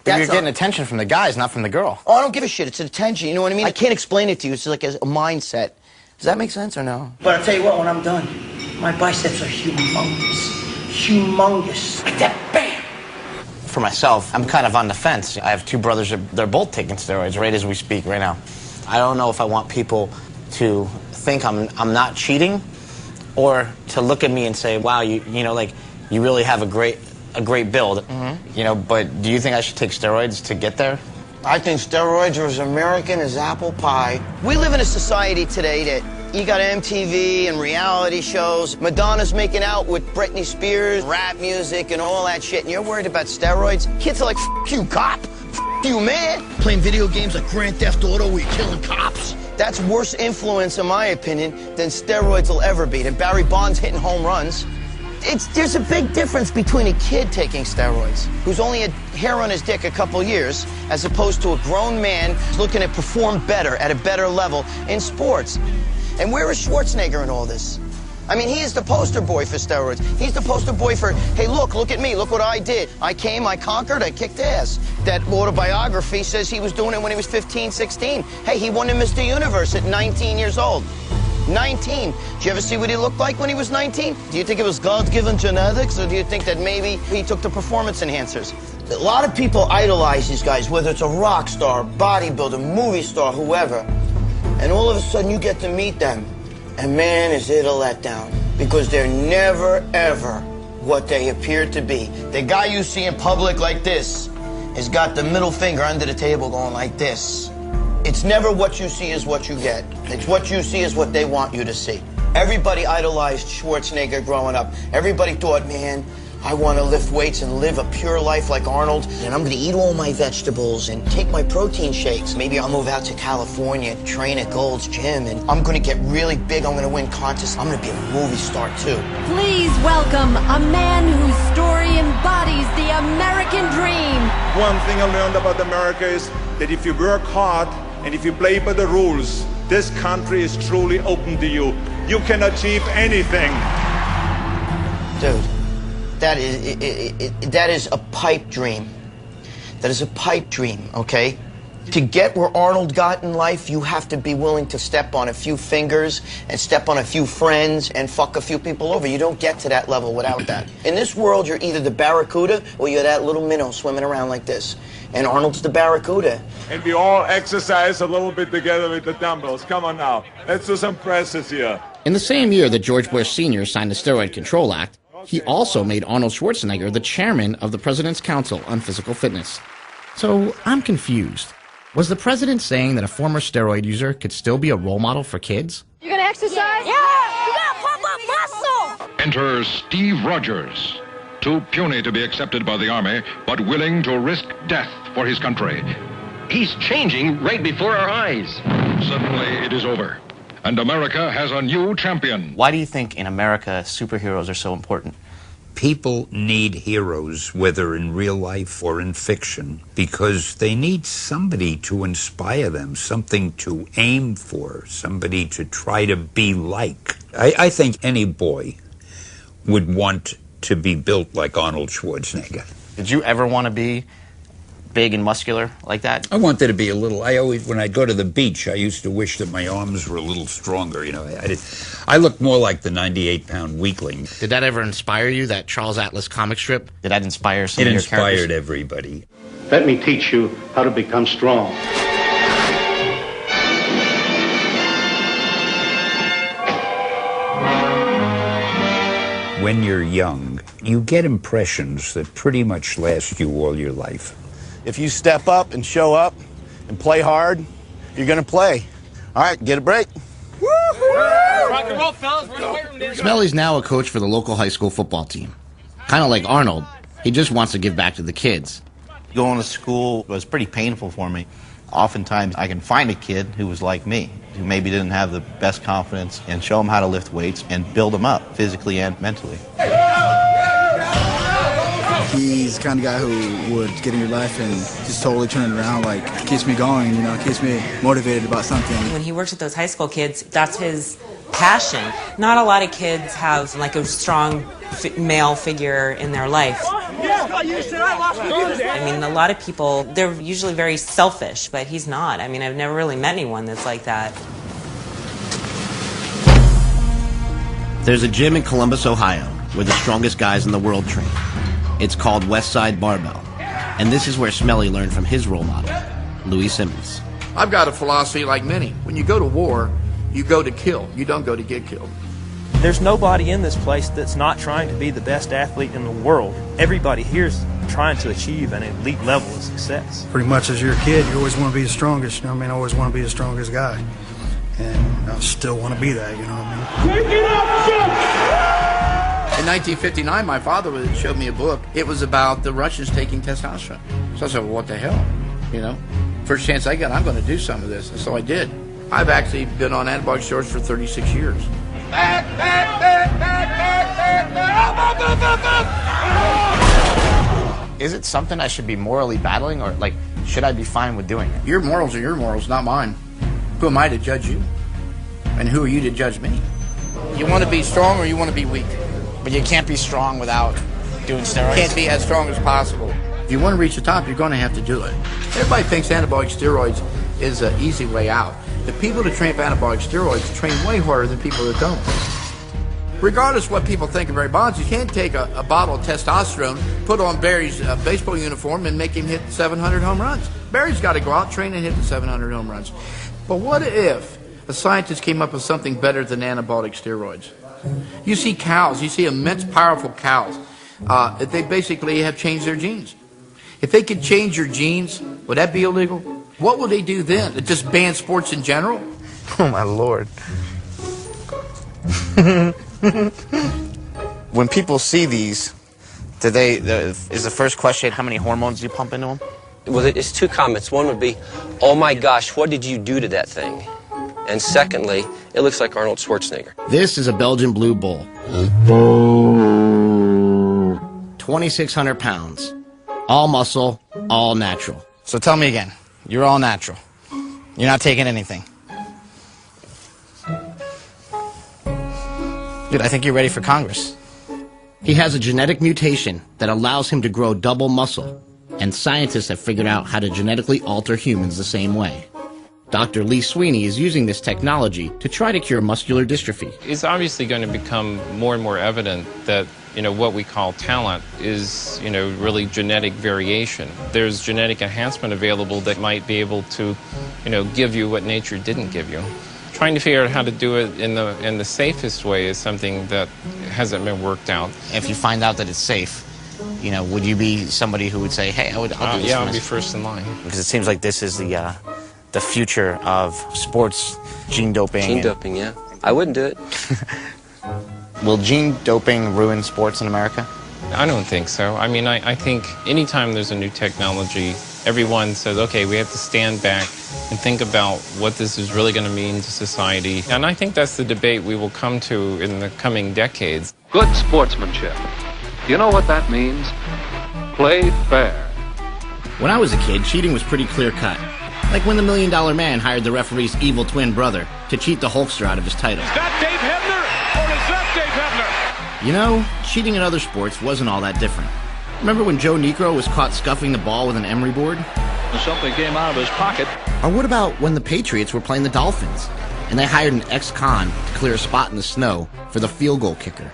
You're getting attention from the guys, not from the girl. Oh, I don't give a shit. It's attention. You know what I mean? I can't explain it to you. It's like a mindset. Does that make sense or no? But I'll tell you what, when I'm done, my biceps are humongous. Humongous. Like that, bam! For myself, I'm kind of on the fence. I have two brothers, they're both taking steroids right as we speak right now. I don't know if I want people to think I'm not cheating, or to look at me and say, wow, you know, like, you really have a great build, you know, but do you think I should take steroids to get there? I think steroids are as American as apple pie. We live in a society today that you got MTV and reality shows. Madonna's making out with Britney Spears, rap music and all that shit, and you're worried about steroids? Kids are like, F you, cop. F you, man. Playing video games like Grand Theft Auto where you're killing cops. That's worse influence, in my opinion, than steroids will ever be, than Barry Bonds hitting home runs. There's a big difference between a kid taking steroids, who's only had hair on his dick a couple years, as opposed to a grown man looking to perform better, at a better level in sports. And where is Schwarzenegger in all this? I mean, he is the poster boy for steroids. He's the poster boy for, hey, look at me, look what I did. I came, I conquered, I kicked ass. That autobiography says he was doing it when he was 15, 16. Hey, he won the Mr. Universe at 19 years old. 19. Did you ever see what he looked like when he was 19? Do you think it was God-given genetics, or do you think that maybe he took the performance enhancers? A lot of people idolize these guys, whether it's a rock star, bodybuilder, movie star, whoever. And all of a sudden you get to meet them. And man, is it a letdown. Because they're never, ever what they appear to be. The guy you see in public like this has got the middle finger under the table going like this. It's never what you see is what you get. It's what you see is what they want you to see. Everybody idolized Schwarzenegger growing up. Everybody thought, man, I want to lift weights and live a pure life like Arnold, and I'm going to eat all my vegetables and take my protein shakes. Maybe I'll move out to California, train at Gold's Gym, and I'm going to get really big. I'm going to win contests. I'm going to be a movie star, too. Please welcome a man whose story embodies the American dream. One thing I learned about America is that if you work hard and if you play by the rules, this country is truly open to you. You can achieve anything. Dude. That is a pipe dream. That is a pipe dream, okay? To get where Arnold got in life, you have to be willing to step on a few fingers and step on a few friends and fuck a few people over. You don't get to that level without that. In this world, you're either the Barracuda or you're that little minnow swimming around like this. And Arnold's the Barracuda. And we all exercise a little bit together with the dumbbells. Come on now. Let's do some presses here. In the same year that George Bush Sr. signed the Steroid Control Act, he also made Arnold Schwarzenegger the chairman of the President's Council on Physical Fitness. So I'm confused. Was the president saying that a former steroid user could still be a role model for kids? You gonna exercise? Yeah! You gotta pump up muscle! Enter Steve Rogers. Too puny to be accepted by the Army, but willing to risk death for his country. He's changing right before our eyes. Suddenly it is over. And America has a new champion. Why do you think in America superheroes are so important? People need heroes, whether in real life or in fiction, because they need somebody to inspire them, something to aim for, somebody to try to be like. I think any boy would want to be built like Arnold Schwarzenegger. Did you ever want to be big and muscular like that? I wanted to be a little, when I'd go to the beach, I used to wish that my arms were a little stronger, you know. I looked more like the 98-pound weakling. Did that ever inspire you, that Charles Atlas comic strip? Did that inspire some of your characters? It inspired everybody. Let me teach you how to become strong. When you're young, you get impressions that pretty much last you all your life. If you step up and show up and play hard, you're going to play. All right, get a break. Rock and roll, fellas. We're in the weight room. Smelly's now a coach for the local high school football team. Kind of like Arnold, he just wants to give back to the kids. Going to school was pretty painful for me. Oftentimes, I can find a kid who was like me, who maybe didn't have the best confidence, and show them how to lift weights and build them up physically and mentally. He's the kind of guy who would get in your life and just totally turn it around, like, keeps me going, you know, keeps me motivated about something. When he works with those high school kids, that's his passion. Not a lot of kids have, like, a strong male figure in their life. I mean, a lot of people, they're usually very selfish, but he's not. I mean, I've never really met anyone that's like that. There's a gym in Columbus, Ohio, where the strongest guys in the world train. It's called Westside Barbell, and this is where Smelly learned from his role model, Louis Simmons. I've got a philosophy like many. When you go to war, you go to kill. You don't go to get killed. There's nobody in this place that's not trying to be the best athlete in the world. Everybody here's trying to achieve an elite level of success. Pretty much as you're a kid, you always want to be the strongest, you know what I mean? I always want to be the strongest guy. And I still want to be that, you know what I mean? Take it up, jump! In 1959, my father showed me a book. It was about the Russians taking testosterone. So I said, well, what the hell? You know, first chance I got, I'm going to do some of this. And so I did. I've actually been on anabolic steroids for 36 years. Is it something I should be morally battling, or, like, should I be fine with doing it? Your morals are your morals, not mine. Who am I to judge you? And who are you to judge me? You want to be strong or you want to be weak? But you can't be strong without doing steroids? You can't be as strong as possible. If you want to reach the top, you're going to have to do it. Everybody thinks anabolic steroids is an easy way out. The people that train for anabolic steroids train way harder than people that don't. Regardless of what people think of Barry Bonds, you can't take a bottle of testosterone, put on Barry's baseball uniform, and make him hit 700 home runs. Barry's got to go out, train, and hit the 700 home runs. But what if a scientist came up with something better than anabolic steroids? You see cows, you see immense, powerful cows. They basically have changed their genes. If they could change your genes, would that be illegal? What would they do then? It just ban sports in general? Oh, my Lord. When people see these, is the first question, how many hormones do you pump into them? Well, it's two comments. One would be, oh my gosh, what did you do to that thing? And secondly, it looks like Arnold Schwarzenegger. This is a Belgian Blue Bull. 2,600 pounds. All muscle, all natural. So tell me again, you're all natural. You're not taking anything. Dude, I think you're ready for Congress. He has a genetic mutation that allows him to grow double muscle, and scientists have figured out how to genetically alter humans the same way. Dr. Lee Sweeney is using this technology to try to cure muscular dystrophy. It's obviously going to become more and more evident that, what we call talent is, really genetic variation. There's genetic enhancement available that might be able to, give you what nature didn't give you. Trying to figure out how to do it in the safest way is something that hasn't been worked out. If you find out that it's safe, would you be somebody who would say, hey, I'll do this? Yeah, I'll be first in line. Because it seems like this is the future of sports, gene doping. Gene doping, yeah. I wouldn't do it. Will gene doping ruin sports in America? I don't think so. I mean, I think anytime there's a new technology, everyone says, okay, we have to stand back and think about what this is really going to mean to society. And I think that's the debate we will come to in the coming decades. Good sportsmanship. You know what that means? Play fair. When I was a kid, cheating was pretty clear-cut. Like when the $1 Million Man hired the referee's evil twin brother to cheat the Hulkster out of his title. Is that Dave Hebner or is that Dave Hebner? Cheating in other sports wasn't all that different. Remember when Joe Niekro was caught scuffing the ball with an emery board? Something came out of his pocket. Or what about when the Patriots were playing the Dolphins and they hired an ex-con to clear a spot in the snow for the field goal kicker?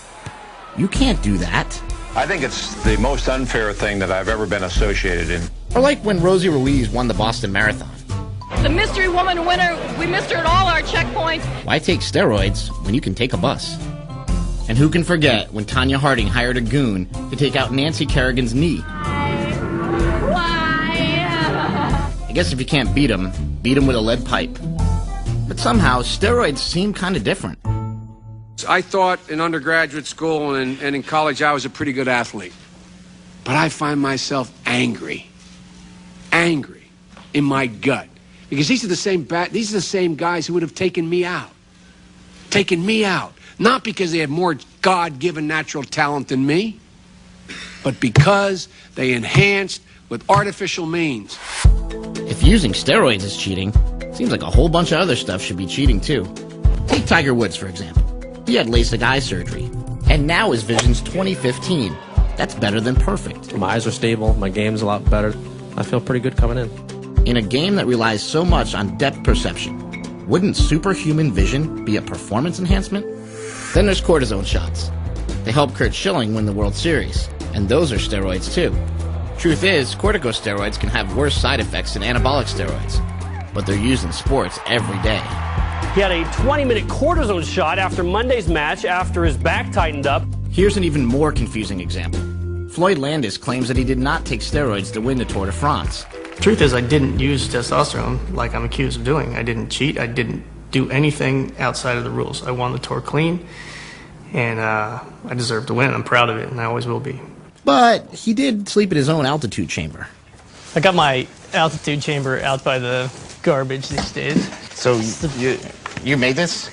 You can't do that. I think it's the most unfair thing that I've ever been associated in. Or like when Rosie Ruiz won the Boston Marathon. The mystery woman winner, we missed her at all our checkpoints. Why take steroids when you can take a bus? And who can forget when Tanya Harding hired a goon to take out Nancy Kerrigan's knee? I guess if you can't beat him with a lead pipe. But somehow, steroids seem kind of different. I thought in undergraduate school and in college I was a pretty good athlete. But I find myself angry in my gut. Because these are the same guys who would have taken me out. Not because they had more God-given natural talent than me, but because they enhanced with artificial means. If using steroids is cheating, seems like a whole bunch of other stuff should be cheating too. Take Tiger Woods, for example. He had LASIK eye surgery, and now his vision's 20/15. That's better than perfect. My eyes are stable, my game's a lot better. I feel pretty good coming in. In a game that relies so much on depth perception, wouldn't superhuman vision be a performance enhancement? Then there's cortisone shots. They helped Kurt Schilling win the World Series, and those are steroids too. Truth is, corticosteroids can have worse side effects than anabolic steroids, but they're used in sports every day. He had a 20-minute cortisone shot after Monday's match after his back tightened up. Here's an even more confusing example. Floyd Landis claims that he did not take steroids to win the Tour de France. Truth is, I didn't use testosterone like I'm accused of doing. I didn't cheat. I didn't do anything outside of the rules. I won the Tour clean, and I deserve to win. I'm proud of it, and I always will be. But he did sleep in his own altitude chamber. I got my altitude chamber out by the garbage these days. So you made this?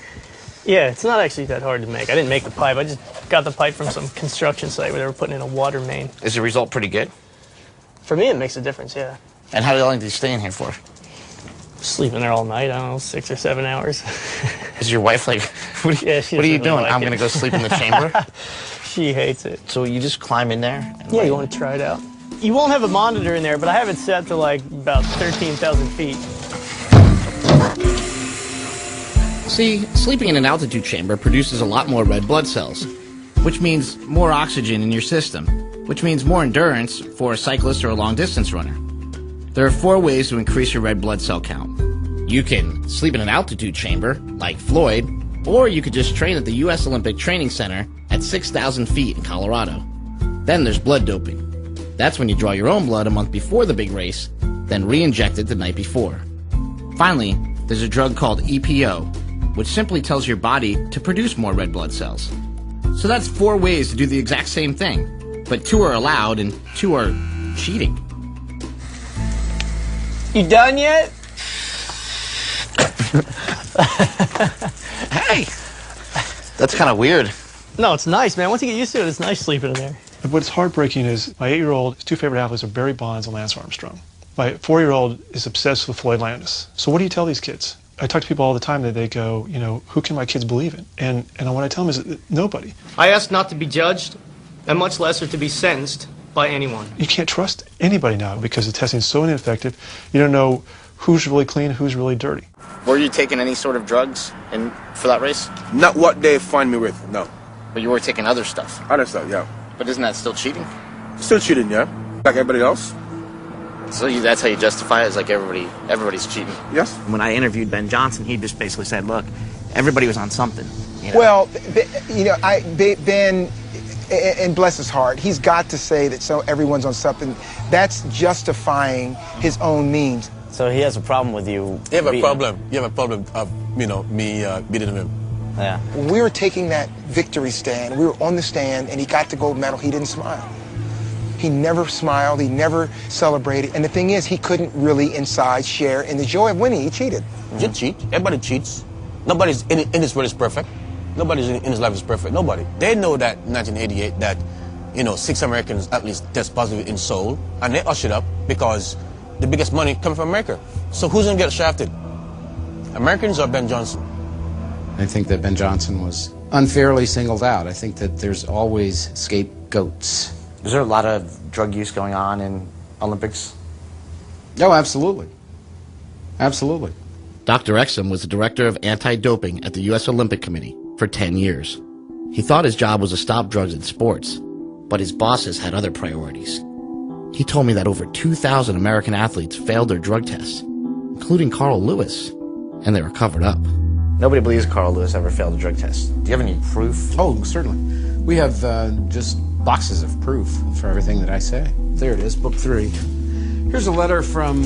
Yeah, it's not actually that hard to make. I didn't make the pipe. I just got the pipe from some construction site where they were putting in a water main. Is the result pretty good? For me, it makes a difference, yeah. And how long do you stay in here for? Sleeping there all night, I don't know, 6 or 7 hours. Is your wife like, what are you doing? Like I'm going to go sleep in the chamber? She hates it. So you just climb in there? Yeah, you want to try it out? You won't have a monitor in there, but I have it set to like about 13,000 feet. See, sleeping in an altitude chamber produces a lot more red blood cells, which means more oxygen in your system, which means more endurance for a cyclist or a long-distance runner. There are 4 ways to increase your red blood cell count. You can sleep in an altitude chamber, like Floyd, or you could just train at the U.S. Olympic Training Center at 6,000 feet in Colorado. Then there's blood doping. That's when you draw your own blood a month before the big race, then re-inject it the night before. Finally, there's a drug called EPO, which simply tells your body to produce more red blood cells. So that's 4 ways to do the exact same thing, but 2 are allowed and 2 are cheating. You done yet? Hey! That's kind of weird. No, it's nice, man. Once you get used to it, it's nice sleeping in there. What's heartbreaking is my 8-year-old, his 2 favorite athletes are Barry Bonds and Lance Armstrong. My 4-year-old is obsessed with Floyd Landis. So what do you tell these kids? I talk to people all the time that they go, who can my kids believe in? And what I tell them is that nobody. I ask not to be judged, and much less to be sentenced by anyone. You can't trust anybody now because the testing is so ineffective. You don't know who's really clean, who's really dirty. Were you taking any sort of drugs for that race? Not what they find me with, no. But you were taking other stuff? Other stuff, yeah. But isn't that still cheating? Still cheating, yeah. Like everybody else. So that's how you justify it? It's like everybody's cheating? Yes. When I interviewed Ben Johnson, he just basically said, look, everybody was on something. Well, Ben, and bless his heart, he's got to say that everyone's on something. That's justifying his own means. So he has a problem with you. You have a problem of, me beating him. Yeah. When we were taking that victory stand, we were on the stand, and he got the gold medal. He didn't smile. He never smiled. He never celebrated. And the thing is, he couldn't really inside share in the joy of winning. He cheated. You cheat. Everybody cheats. Nobody's in this world is perfect. Nobody's in his life is perfect. Nobody. They know that in 1988 that, 6 Americans at least test positive in Seoul, and they ushered up because the biggest money comes from America. So who's going to get shafted? Americans or Ben Johnson? I think that Ben Johnson was unfairly singled out. I think that there's always scapegoats. Is there a lot of drug use going on in Olympics? Oh, absolutely. Absolutely. Dr. Exum was the director of anti-doping at the U.S. Olympic Committee for 10 years. He thought his job was to stop drugs in sports, but his bosses had other priorities. He told me that over 2,000 American athletes failed their drug tests, including Carl Lewis, and they were covered up. Nobody believes Carl Lewis ever failed a drug test. Do you have any proof? Oh, certainly. We have just boxes of proof for everything that I say. There it is, book 3. Here's a letter from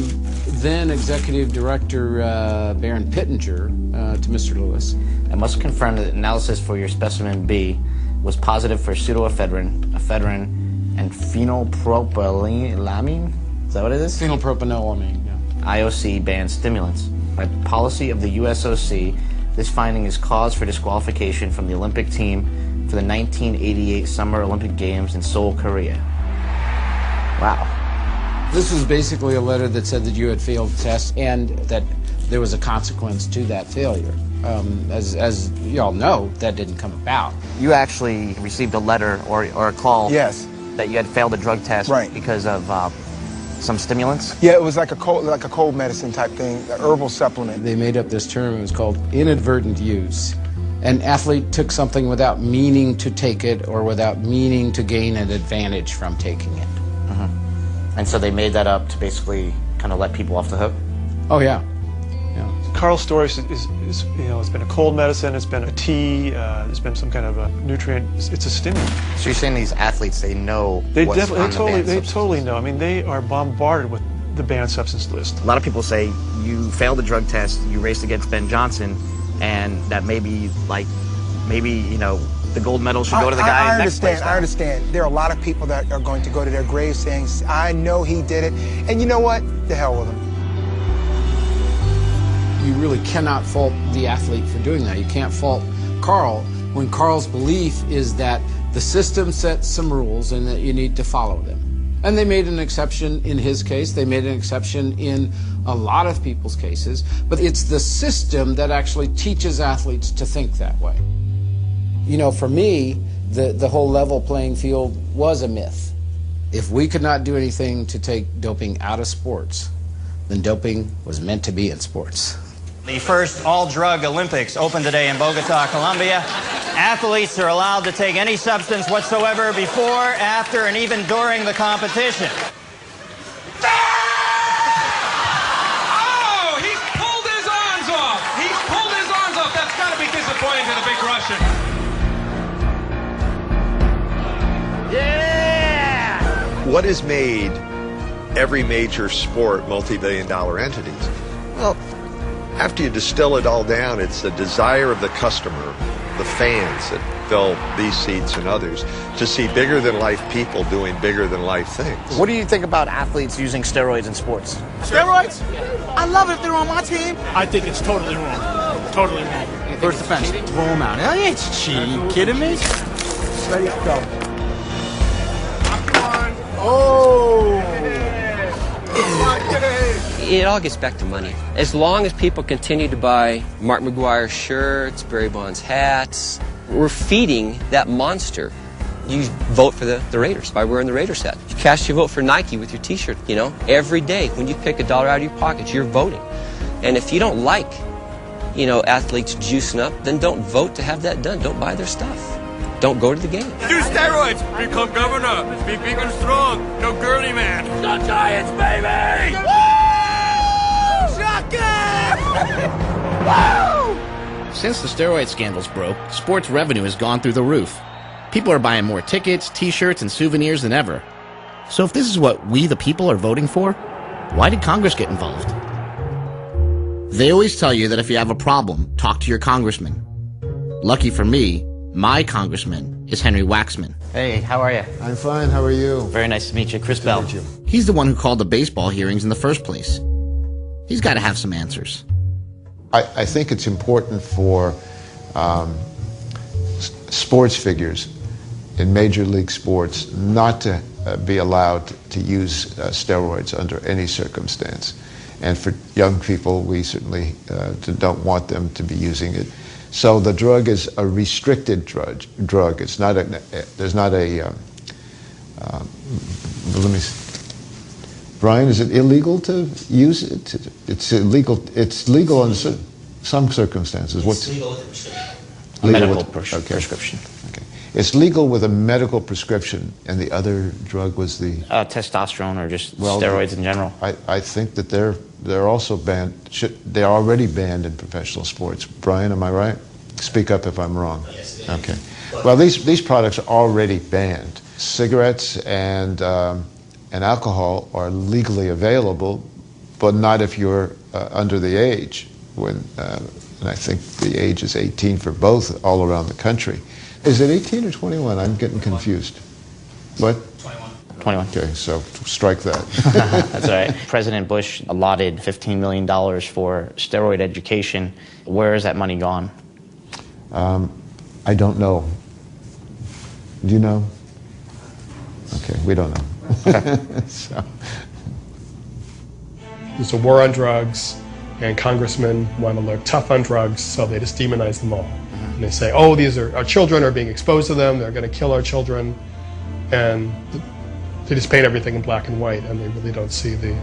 then Executive Director Baron Pittenger to Mr. Lewis. I must confirm that analysis for your specimen B was positive for pseudoephedrine, ephedrine, and phenylpropylamine. Is that what it is? Phenylpropylamine, yeah. IOC banned stimulants. By policy of the USOC, this finding is cause for disqualification from the Olympic team for the 1988 Summer Olympic Games in Seoul, Korea. Wow. This was basically a letter that said that you had failed tests and that there was a consequence to that failure. As you all know, that didn't come about. You actually received a letter or a call. Yes. That you had failed a drug test because of some stimulants? Yeah, it was like a cold medicine type thing, an herbal supplement. They made up this term. It was called inadvertent use. An athlete took something without meaning to take it or without meaning to gain an advantage from taking it. And so they made that up to basically kind of let people off the hook? Oh, yeah. Carl's story is it's been a cold medicine, it's been a tea, there's been some kind of a nutrient. It's a stimulant. So you're saying these athletes, they know They what's on the banned they totally know. I mean, they are bombarded with the banned substance list. A lot of people say you failed a drug test, you raced against Ben Johnson, and that maybe the gold medal should go to the guy next place. I understand. There are a lot of people that are going to go to their graves saying, I know he did it. And you know what? The hell with him. You really cannot fault the athlete for doing that. You can't fault Carl when Carl's belief is that the system sets some rules and that you need to follow them. And they made an exception in his case. They made an exception in a lot of people's cases. But it's the system that actually teaches athletes to think that way. You know, for me, the whole level playing field was a myth. If we could not do anything to take doping out of sports, then doping was meant to be in sports. The first all-drug Olympics open today in Bogota, Colombia. Athletes are allowed to take any substance whatsoever before, after, and even during the competition. Oh, he's pulled his arms off. He's pulled his arms off. That's got to be disappointing to the big Russian. Yeah! What has made every major sport multi-billion-dollar entities? Well, after you distill it all down, it's the desire of the customer, the fans that fill these seats and others, to see bigger-than-life people doing bigger-than-life things. What do you think about athletes using steroids in sports? Steroids? I love it if they're on my team. I think it's totally wrong. Totally wrong. First offense, throw them out. Hell, you ain't cheating. You kidding me? Ready, go. Oh! It all gets back to money. As long as people continue to buy Mark McGuire shirts, Barry Bonds hats, we're feeding that monster. You vote for the Raiders by wearing the Raiders hat. You cast your vote for Nike with your t-shirt, every day when you pick $1 out of your pocket, you're voting. And if you don't like, athletes juicing up, then don't vote to have that done. Don't buy their stuff. Don't go to the game. Do steroids. Become governor. Be big and strong. No girly man. The Giants, baby! Woo! Since the steroid scandals broke, sports revenue has gone through the roof. People are buying more tickets, t-shirts, and souvenirs than ever. So if this is what we the people are voting for, why did Congress get involved? They always tell you that if you have a problem, talk to your congressman. Lucky for me, my congressman is Henry Waxman. Hey, how are you? I'm fine. How are you? Very nice to meet you. Chris Bell. He's the one who called the baseball hearings in the first place. He's got to have some answers. I think it's important for sports figures in Major League sports not to be allowed to use steroids under any circumstance. And for young people, we certainly don't want them to be using it. So the drug is a restricted drug. It's not there's not a, let me see. Brian, is it illegal to use it? It's illegal. It's legal in some circumstances. It's legal with a prescription. Medical prescription. Okay. It's legal with a medical prescription, and the other drug was the... testosterone or just steroids in general. I think that they're also banned. They're already banned in professional sports. Brian, am I right? Speak up if I'm wrong. Yes. Okay. Well, these products are already banned. Cigarettes and alcohol are legally available, but not if you're under the age. And I think the age is 18 for both all around the country. Is it 18 or 21? I'm getting confused. What? 21. Okay, so strike that. That's all right. President Bush allotted $15 million for steroid education. Where has that money gone? I don't know. Do you know? Okay, we don't know. So. There's a war on drugs, and congressmen want to look tough on drugs, so they just demonize them all. And they say, oh, these are our children are being exposed to them, they're going to kill our children, and they just paint everything in black and white, and they really don't see the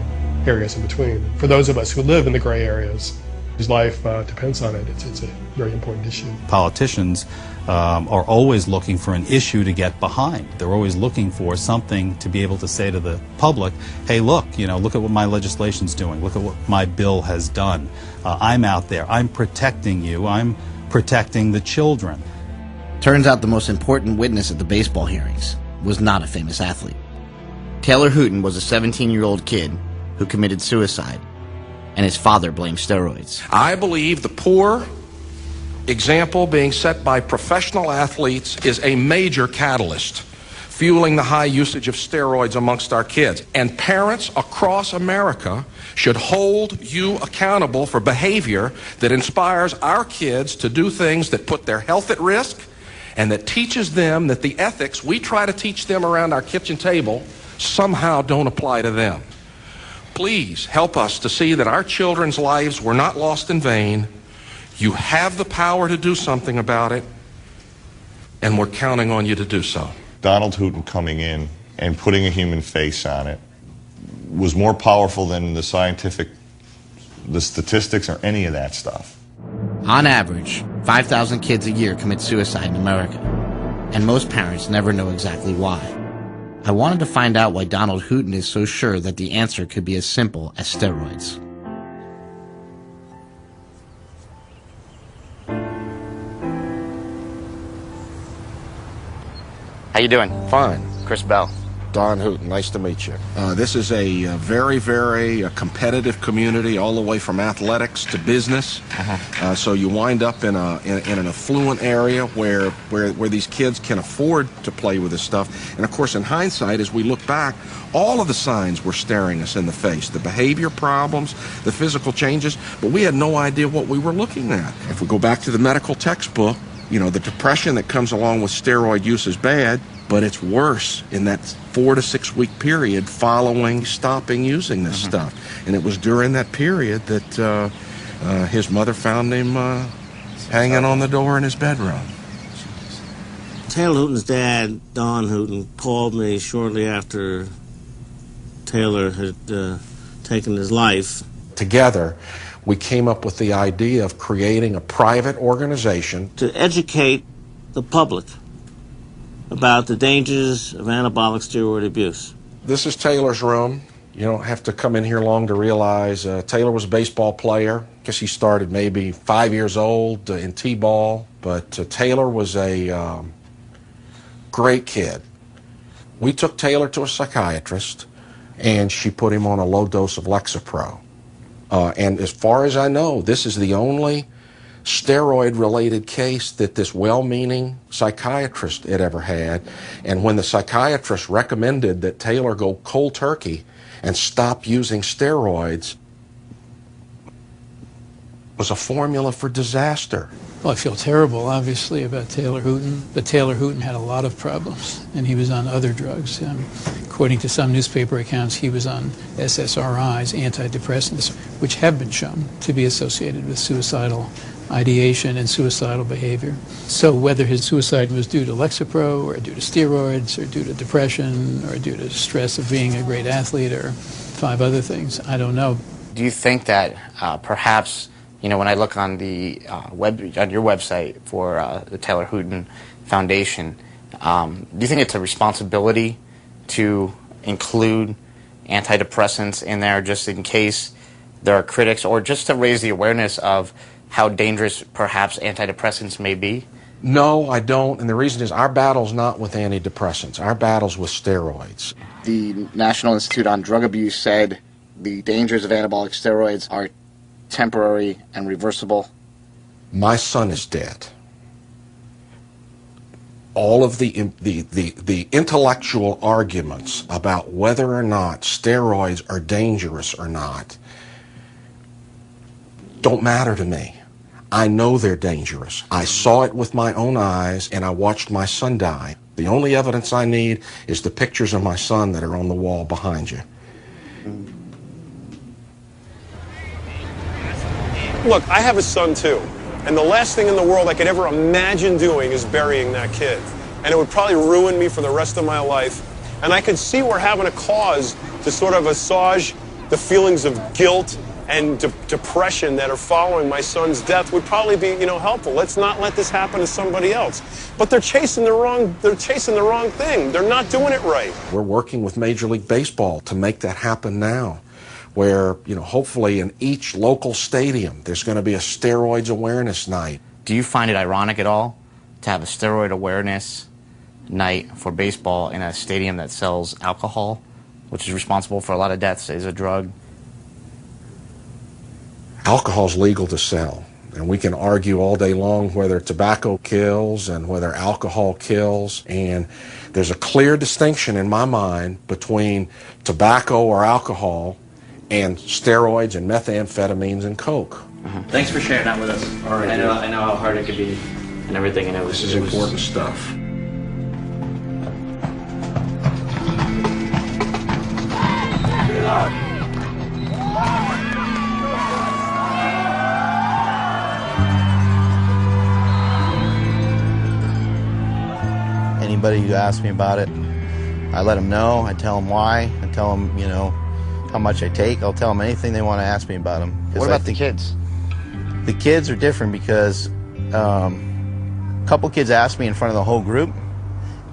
areas in between. For those of us who live in the gray areas, whose life depends on it, it's a very important issue. Politicians are always looking for an issue to get behind. They're always looking for something to be able to say to the public, hey, look, look at what my legislation's doing. Look at what my bill has done. I'm out there. I'm protecting you. I'm protecting the children. Turns out the most important witness at the baseball hearings was not a famous athlete. Taylor Hooton was a 17-year-old kid who committed suicide, and his father blamed steroids. I believe the poor example being set by professional athletes is a major catalyst, fueling the high usage of steroids amongst our kids. And parents across America should hold you accountable for behavior that inspires our kids to do things that put their health at risk and that teaches them that the ethics we try to teach them around our kitchen table somehow don't apply to them. Please help us to see that our children's lives were not lost in vain. You have the power to do something about it, and we're counting on you to do so. Donald Hooton coming in and putting a human face on it was more powerful than the statistics or any of that stuff. On average, 5,000 kids a year commit suicide in America, and most parents never know exactly why. I wanted to find out why Donald Hooton is so sure that the answer could be as simple as steroids. How you doing? Fine. Chris Bell. Don Hooton, nice to meet you. This is a very, very competitive community, all the way from athletics to business. So you wind up in an affluent area where these kids can afford to play with this stuff. And of course, in hindsight, as we look back, all of the signs were staring us in the face. The behavior problems, the physical changes, but we had no idea what we were looking at. If we go back to the medical textbook, the depression that comes along with steroid use is bad, but it's worse in that 4 to 6 week period following stopping using this stuff. And it was during that period that his mother found him hanging on the door in his bedroom. Taylor Hooton's dad, Don Hooton, called me shortly after Taylor had taken his life. Together, we came up with the idea of creating a private organization to educate the public about the dangers of anabolic steroid abuse. This is Taylor's room. You don't have to come in here long to realize Taylor was a baseball player. I guess he started maybe 5 years old in T-ball, but Taylor was a great kid. We took Taylor to a psychiatrist, and she put him on a low dose of Lexapro. And as far as I know, this is the only steroid-related case that this well-meaning psychiatrist had ever had. And when the psychiatrist recommended that Taylor go cold turkey and stop using steroids, was a formula for disaster. Well, I feel terrible, obviously, about Taylor Hooton, but Taylor Hooton had a lot of problems, and he was on other drugs. According to some newspaper accounts, he was on SSRIs, antidepressants, which have been shown to be associated with suicidal ideation and suicidal behavior. So whether his suicide was due to Lexapro or due to steroids or due to depression or due to stress of being a great athlete or 5 other things, I don't know. Do you think that perhaps, when I look on the on your website for the Taylor Hooton Foundation, Do you think it's a responsibility to include antidepressants in there just in case there are critics, or just to raise the awareness of how dangerous perhaps antidepressants may be? No, I don't, and the reason is our battle's not with antidepressants. Our battle's with steroids. The National Institute on Drug Abuse said the dangers of anabolic steroids are temporary and reversible. My son is dead. All of the intellectual arguments about whether or not steroids are dangerous or not don't matter to me. I know they're dangerous. I saw it with my own eyes, and I watched my son die. The only evidence I need is the pictures of my son that are on the wall behind you. Look, I have a son too, and the last thing in the world I could ever imagine doing is burying that kid. And it would probably ruin me for the rest of my life. And I could see where having a cause to sort of assuage the feelings of guilt and depression that are following my son's death would probably be, helpful. Let's not let this happen to somebody else. But they're chasing the wrong thing. They're not doing it right. We're working with Major League Baseball to make that happen now, where, hopefully in each local stadium there's going to be a steroids awareness night. Do you find it ironic at all to have a steroid awareness night for baseball in a stadium that sells alcohol, which is responsible for a lot of deaths, is a drug? Alcohol's legal to sell, and we can argue all day long whether tobacco kills and whether alcohol kills, and there's a clear distinction in my mind between tobacco or alcohol and steroids and methamphetamines and coke. Thanks for sharing that with us. All right, I know how hard it could be and everything, and this is important stuff. Anybody who asks me about it, I let them know. I tell them why. I tell them, how much I take. I'll tell them anything they want to ask me about them. What about the kids? The kids are different because a couple kids asked me in front of the whole group,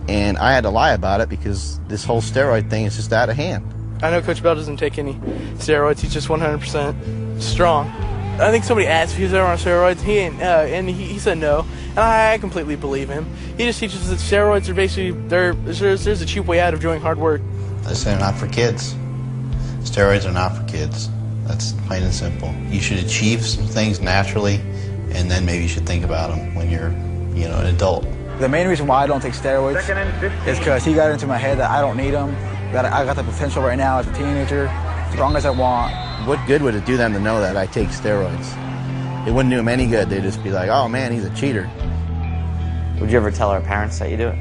and I had to lie about it because this whole steroid thing is just out of hand. I know Coach Bell doesn't take any steroids. He's just 100% strong. I think somebody asked if he was ever on steroids, and he said no. And I completely believe him. He just teaches that steroids are basically, there's a cheap way out of doing hard work. I say they're not for kids. Steroids are not for kids. That's plain and simple. You should achieve some things naturally, and then maybe you should think about them when you're, an adult. The main reason why I don't take steroids is because he got into my head that I don't need them, that I got the potential right now as a teenager, as long as I want. What good would it do them to know that I take steroids? It wouldn't do them any good. They'd just be like, oh man, he's a cheater. Would you ever tell our parents that you do it?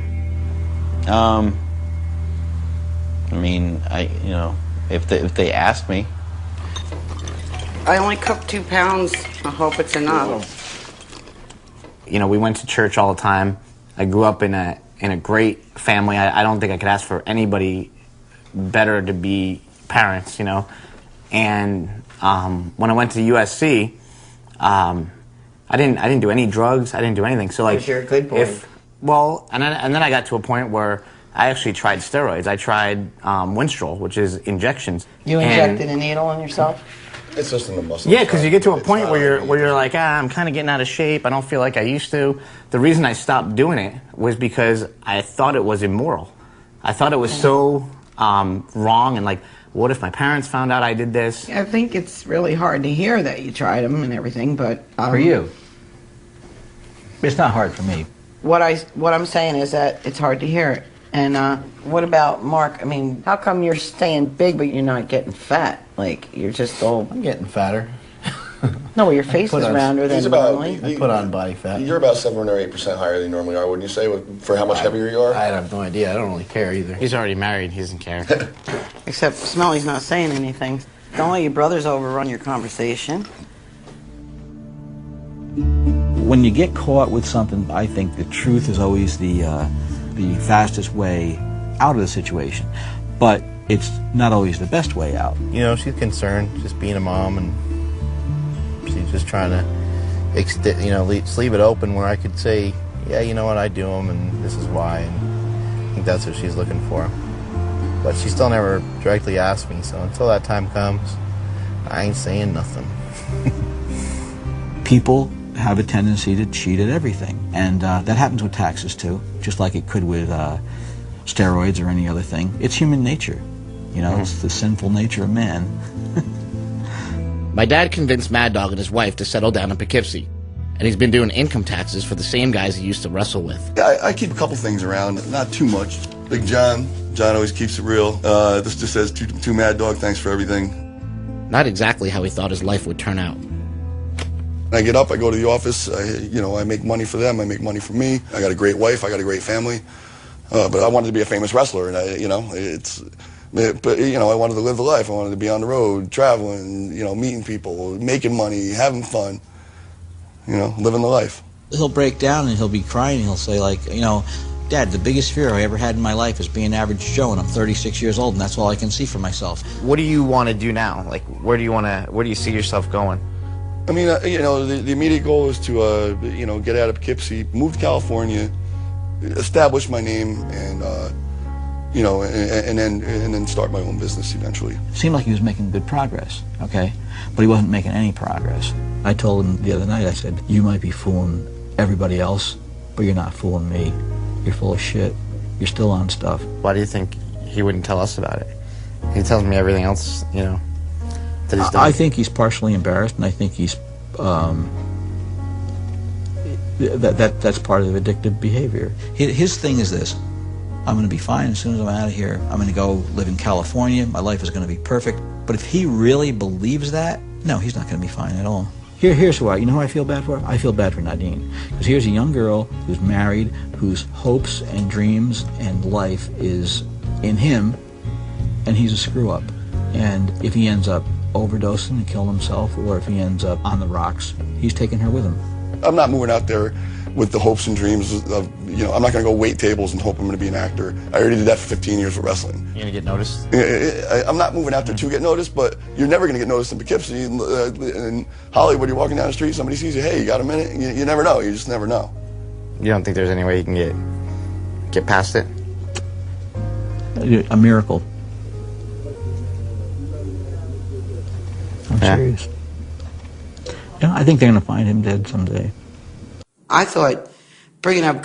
If they ask me. I only cook 2 pounds. I hope it's enough. We went to church all the time. I grew up in a great family. I don't think I could ask for anybody better to be parents, And when I went to USC, I didn't do any drugs. I didn't do anything. So you're a good boy. And then I got to a point where I actually tried steroids. I tried Winstrol, which is injections. You injected a needle in yourself? It's just in the muscle. Yeah, because you get to a point where you're like, I'm kind of getting out of shape. I don't feel like I used to. The reason I stopped doing it was because I thought it was immoral. I thought it was so wrong, and what if my parents found out I did this? I think it's really hard to hear that you tried them and everything, but for you, it's not hard for me. What I'm saying is that it's hard to hear it. And what about Mark? How come you're staying big but you're not getting fat? You're just all... I'm getting fatter. No, your face is rounder than normally. I put on body fat. You're about 7 or 8% higher than you normally are, wouldn't you say, for how much heavier you are? I have no idea. I don't really care either. He's already married. He doesn't care. Except Smelly's not saying anything. Don't let your brothers overrun your conversation. When you get caught with something, I think the truth is always the fastest way out of the situation. But it's not always the best way out. She's concerned, just being a mom, and she's just trying to, leave it open where I could say, yeah, you know what, I do them, and this is why. And I think that's what she's looking for. But she still never directly asked me, so until that time comes, I ain't saying nothing. People have a tendency to cheat at everything, and that happens with taxes too, just like it could with steroids or any other thing. It's human nature, you know, it's the sinful nature of man. My dad convinced Mad Dog and his wife to settle down in Poughkeepsie, and he's been doing income taxes for the same guys he used to wrestle with. I keep a couple things around, not too much. Big John always keeps it real. This just says to Mad Dog, thanks for everything. Not exactly how he thought his life would turn out. I get up, I go to the office, I make money for them, I make money for me. I got a great wife, I got a great family. But I wanted to be a famous wrestler, and I wanted to live the life. I wanted to be on the road, traveling, meeting people, making money, having fun, living the life. He'll break down and he'll be crying and he'll say, like, Dad, the biggest fear I ever had in my life is being average Joe, and I'm 36 years old, and that's all I can see for myself. What do you want to do now? Like, where do you see yourself going? I mean, the immediate goal is to, get out of Poughkeepsie, move to California, establish my name, and then start my own business eventually. It seemed like he was making good progress, okay? But he wasn't making any progress. I told him the other night, I said, you might be fooling everybody else, but you're not fooling me. You're full of shit. You're still on stuff. Why do you think he wouldn't tell us about it? He tells me everything else, that he's done. I think he's partially embarrassed, and I think he's that's part of the addictive behavior. His thing is this: I'm going to be fine as soon as I'm out of here. I'm going to go live in California. My life is going to be perfect. But if he really believes that, no, he's not going to be fine at all. Here's why. You know who I feel bad for? I feel bad for Nadine. Because here's a young girl who's married, whose hopes and dreams and life is in him, and he's a screw-up. And if he ends up overdosing and killing himself, or if he ends up on the rocks, he's taking her with him. I'm not moving out there with the hopes and dreams of, I'm not going to go wait tables and hope I'm going to be an actor. I already did that for 15 years with wrestling. You're going to get noticed? I'm not moving out there to get noticed, but you're never going to get noticed in Poughkeepsie. In Hollywood, you're walking down the street, somebody sees you, hey, you got a minute? You never know. You just never know. You don't think there's any way you can get past it? A miracle. I'm serious. I think they're going to find him dead someday. I thought bringing up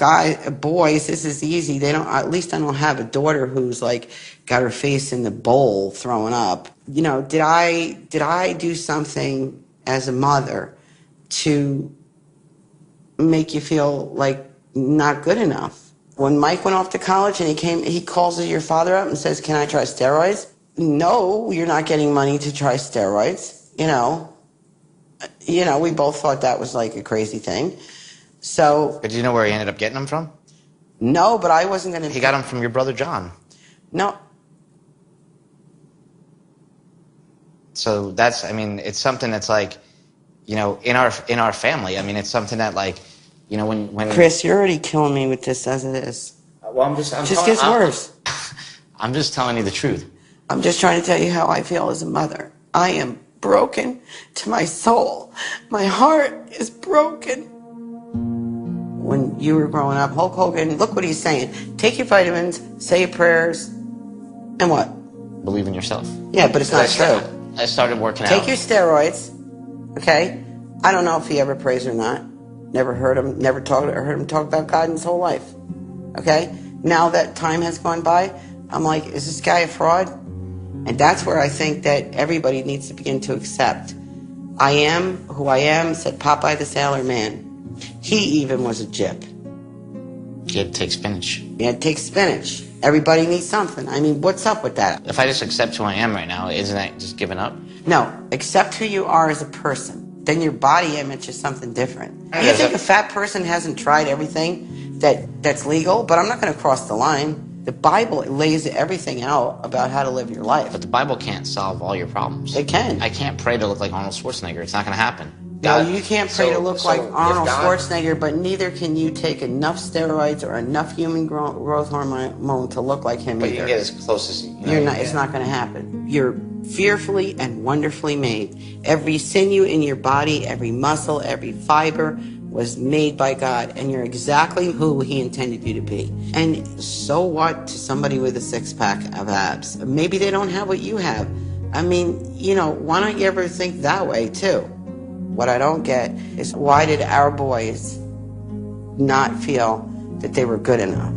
boys, this is easy. At least I don't have a daughter who's like got her face in the bowl throwing up. Did I do something as a mother to make you feel like not good enough? When Mike went off to college and he calls your father up and says, "Can I try steroids?" No, you're not getting money to try steroids. We both thought that was like a crazy thing. So. But do you know where he ended up getting them from? No, but I wasn't going to. He got them from your brother John. No. So it's something that's like, in our family. I mean, it's something that like, when. Chris, you're already killing me with this as it is. Well, it just gets worse. I'm just telling you the truth. I'm just trying to tell you how I feel as a mother. I am broken to my soul. My heart is broken. When you were growing up, Hulk Hogan, look what he's saying. Take your vitamins, say your prayers, and what? Believe in yourself. Yeah, but it's not true. I started working out. Take your steroids, okay? I don't know if he ever prays or not. Never heard him talk about God in his whole life, okay? Now that time has gone by, I'm like, is this guy a fraud? And that's where I think that everybody needs to begin to accept. I am who I am, said Popeye the Sailor Man. He even was a gyp. You had to take spinach. You had to take spinach. Everybody needs something. I mean, what's up with that? If I just accept who I am right now, isn't that just giving up? No, accept who you are as a person. Then your body image is something different. You think a fat person hasn't tried everything that's legal? But I'm not going to cross the line. The Bible lays everything out about how to live your life. But the Bible can't solve all your problems. It can. I can't pray to look like Arnold Schwarzenegger. It's not going to happen. No, you can't pray to look like Arnold Schwarzenegger, but neither can you take enough steroids or enough human growth hormone to look like him either. But you can get as close as It's not going to happen. You're fearfully and wonderfully made. Every sinew in your body, every muscle, every fiber, was made by God, and you're exactly who he intended you to be. And so what to somebody with a six-pack of abs? Maybe they don't have what you have. I mean, you know, why don't you ever think that way too? What I don't get is, why did our boys not feel that they were good enough?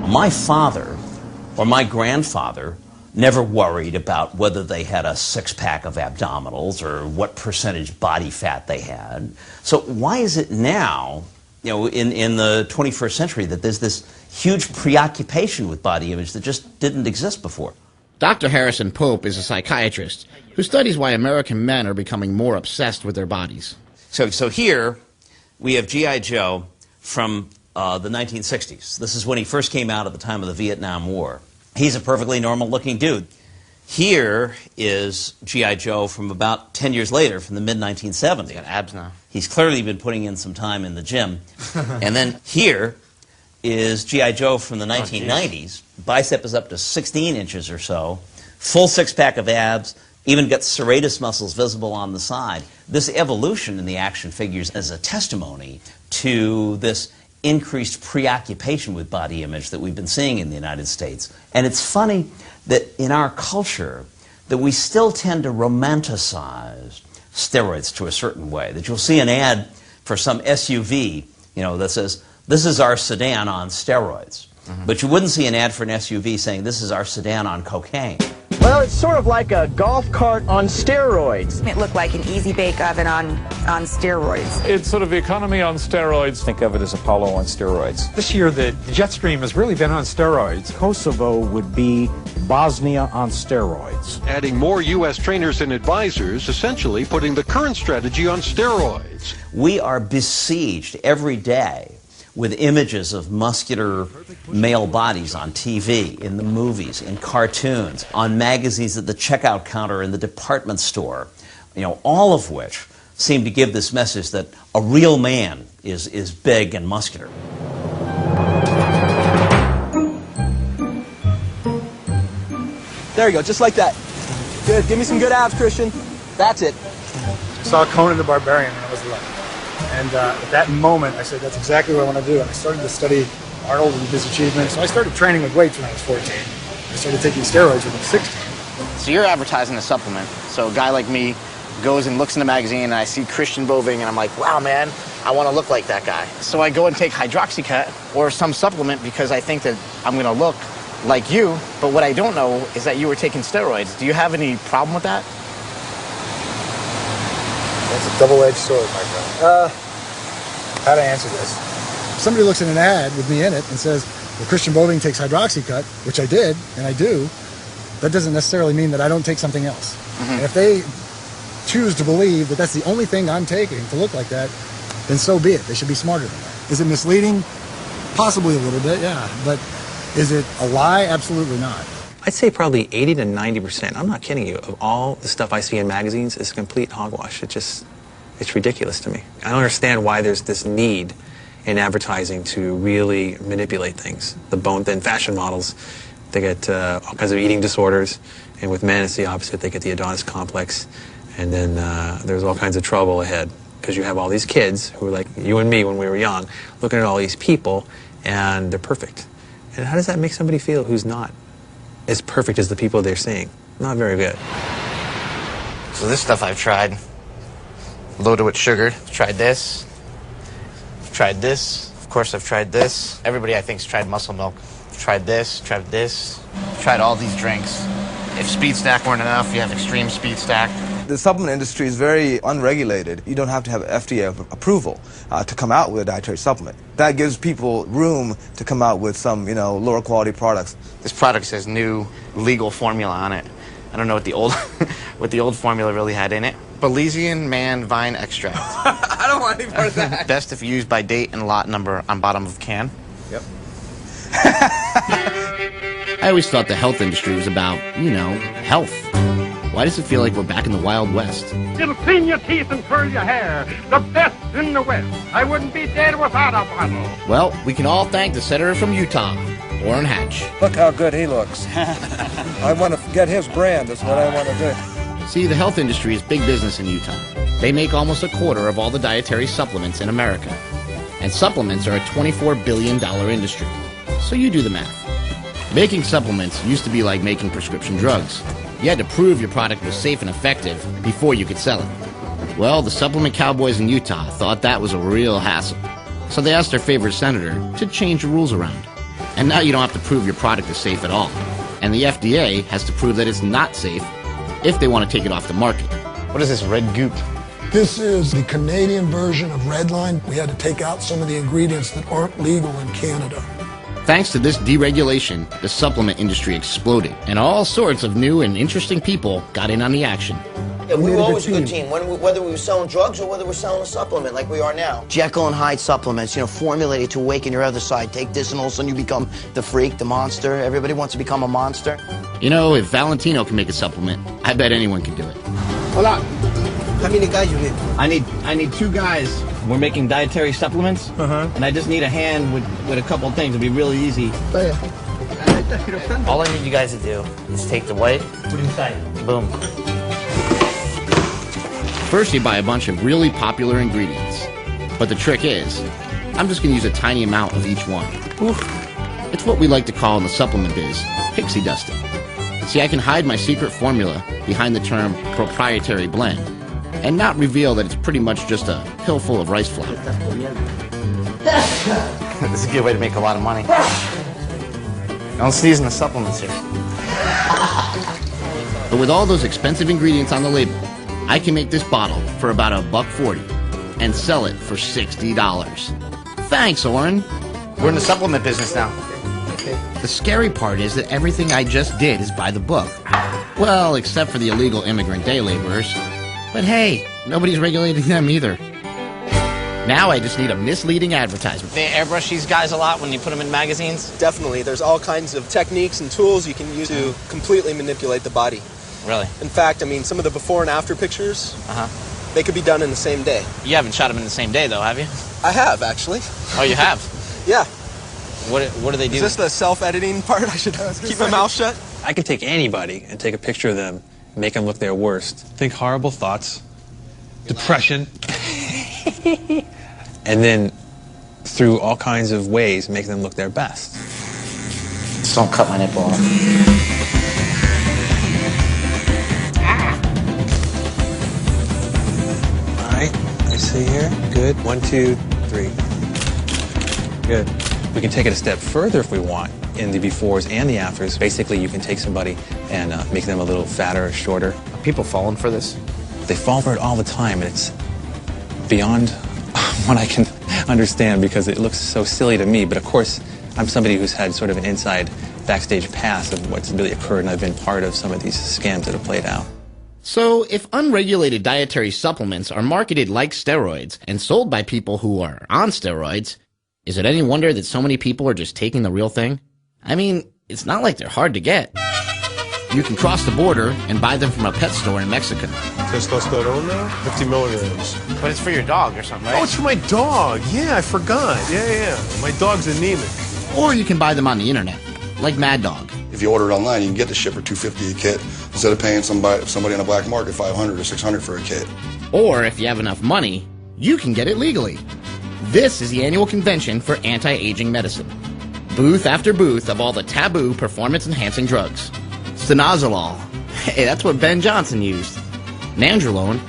My father or my grandfather never worried about whether they had a six-pack of abdominals or what percentage body fat they had. So why is it now, you know, in the 21st century, that there's this huge preoccupation with body image that just didn't exist before? Dr. Harrison Pope is a psychiatrist who studies why American men are becoming more obsessed with their bodies. So here we have G.I. Joe from the 1960s. This is when he first came out at the time of the Vietnam War. He's a perfectly normal-looking dude. Here is G.I. Joe from about 10 years later, from the mid-1970s. He's got abs now. He's clearly been putting in some time in the gym. And then here is G.I. Joe from the 1990s. Bicep is up to 16 inches or so, full six-pack of abs, even got serratus muscles visible on the side. This evolution in the action figures is a testimony to this increased preoccupation with body image that we've been seeing in the United States. And it's funny that in our culture that we still tend to romanticize steroids to a certain way, that you'll see an ad for some SUV, you know, that says, "This is our sedan on steroids." But you wouldn't see an ad for an SUV saying, "This is our sedan on cocaine." Well, it's sort of like a golf cart on steroids. It looked like an easy bake oven on steroids. It's sort of economy on steroids. Think of it as Apollo on steroids. This year, the jet stream has really been on steroids. Kosovo would be Bosnia on steroids. Adding more U.S. trainers and advisors, essentially putting the current strategy on steroids. We are besieged every day with images of muscular male bodies on TV, in the movies, in cartoons, on magazines at the checkout counter in the department store, you know, all of which seem to give this message that a real man is big and muscular. There you go, just like that. Good, give me some good abs, Christian. That's it. I saw Conan the Barbarian when I was 11. And at that moment, I said, that's exactly what I want to do. And I started to study Arnold and his achievements. So I started training with weights when I was 14. I started taking steroids when I was 16. So you're advertising a supplement. So a guy like me goes and looks in the magazine, and I see Christian Boving, and I'm like, wow, man, I want to look like that guy. So I go and take hydroxycut or some supplement because I think that I'm going to look like you. But what I don't know is that you were taking steroids. Do you have any problem with that? That's a double-edged sword, my friend. How to answer this? If somebody looks at an ad with me in it and says, well, Christian Boving takes hydroxycut, which I did, and I do, that doesn't necessarily mean that I don't take something else. And if they choose to believe that that's the only thing I'm taking to look like that, then so be it. They should be smarter than that. Is it misleading? Possibly a little bit, yeah. But is it a lie? Absolutely not. I'd say probably 80 to 90%, I'm not kidding you, of all the stuff I see in magazines is complete hogwash. It's ridiculous to me. I don't understand why there's this need in advertising to really manipulate things. The bone-thin fashion models, they get all kinds of eating disorders, and with men it's the opposite. They get the Adonis complex, and then there's all kinds of trouble ahead because you have all these kids who are like you and me when we were young, looking at all these people, and they're perfect. And how does that make somebody feel who's not as perfect as the people they're seeing? Not very good. So this stuff I've tried, loaded with sugar. Tried this. Tried this. Of course, I've tried this. Everybody, I think, has tried muscle milk. Tried this. Tried this. Tried all these drinks. If Speed Stack weren't enough, you have Extreme Speed Stack. The supplement industry is very unregulated. You don't have to have FDA approval to come out with a dietary supplement. That gives people room to come out with some, lower quality products. This product says new legal formula on it. I don't know what the old what the old formula really had in it. Belizean man vine extract. I don't want any part of that. Best if used by date and lot number on bottom of can. Yep. I always thought the health industry was about, health. Why does it feel like we're back in the Wild West? It'll clean your teeth and curl your hair. The best in the West. I wouldn't be dead without a bottle. Well, we can all thank the senator from Utah, Orrin Hatch. Look how good he looks. I want to get his brand, is what I want to do. See, the health industry is big business in Utah. They make almost a quarter of all the dietary supplements in America. And supplements are a $24 billion industry. So you do the math. Making supplements used to be like making prescription drugs. You had to prove your product was safe and effective before you could sell it. Well, the supplement cowboys in Utah thought that was a real hassle. So they asked their favorite senator to change the rules around. And now you don't have to prove your product is safe at all. And the FDA has to prove that it's not safe if they want to take it off the market. What is this red goop? This is the Canadian version of Redline. We had to take out some of the ingredients that aren't legal in Canada. Thanks to this deregulation, the supplement industry exploded, and all sorts of new and interesting people got in on the action. Yeah, we were always a good team, whether we were selling drugs or whether we're selling a supplement like we are now. Jekyll and Hyde supplements, formulated to awaken your other side. Take this and all of a sudden you become the freak, the monster. Everybody wants to become a monster. If Valentino can make a supplement, I bet anyone can do it. Hola. How many guys you need? I need 2 guys. We're making dietary supplements, and I just need a hand with a couple of things. It'd be really easy. All I need you guys to do is take the white, Put inside. boom. First, you buy a bunch of really popular ingredients. But the trick is, I'm just going to use a tiny amount of each one. It's what we like to call in the supplement biz, pixie dusting. See, I can hide my secret formula behind the term proprietary blend and not reveal that it's pretty much just a pill full of rice flour. This is a good way to make a lot of money. Don't sneeze in the supplements here. But with all those expensive ingredients on the label, I can make this bottle for about $1.40 and sell it for $60. Thanks, Oren. We're in the supplement business now. The scary part is that everything I just did is by the book. Well, except for the illegal immigrant day laborers. But hey, nobody's regulating them either. Now I just need a misleading advertisement. They airbrush these guys a lot when you put them in magazines? Definitely. There's all kinds of techniques and tools you can use to completely manipulate the body. Really? In fact, some of the before and after pictures, they could be done in the same day. You haven't shot them in the same day, though, have you? I have, actually. Oh, you have? Yeah. What do they do? Is this the self-editing part? I should keep my mouth shut? I can take anybody and take a picture of them, make them look their worst. Think horrible thoughts, depression, and then through all kinds of ways make them look their best. Just don't cut my nipple off. All right, let's see here. Good. 1, 2, 3. Good. We can take it a step further if we want in the befores and the afters. Basically, you can take somebody and make them a little fatter or shorter. Are people falling for this? They fall for it all the time, and it's beyond what I can understand because it looks so silly to me. But of course, I'm somebody who's had sort of an inside backstage pass of what's really occurred, and I've been part of some of these scams that have played out. So, if unregulated dietary supplements are marketed like steroids and sold by people who are on steroids, is it any wonder that so many people are just taking the real thing? I mean, it's not like they're hard to get. You can cross the border and buy them from a pet store in Mexico. Testosterone now? 50 milligrams. But it's for your dog or something, right? Oh, it's for my dog. Yeah, I forgot. Yeah. My dog's anemic. Or you can buy them on the internet, like Mad Dog. If you order it online, you can get the shit for $250 a kit instead of paying somebody on the black market $500 or $600 for a kit. Or if you have enough money, you can get it legally. This is the annual convention for anti-aging medicine. Booth after booth of all the taboo performance-enhancing drugs. Stanozolol. Hey, that's what Ben Johnson used. Nandrolone.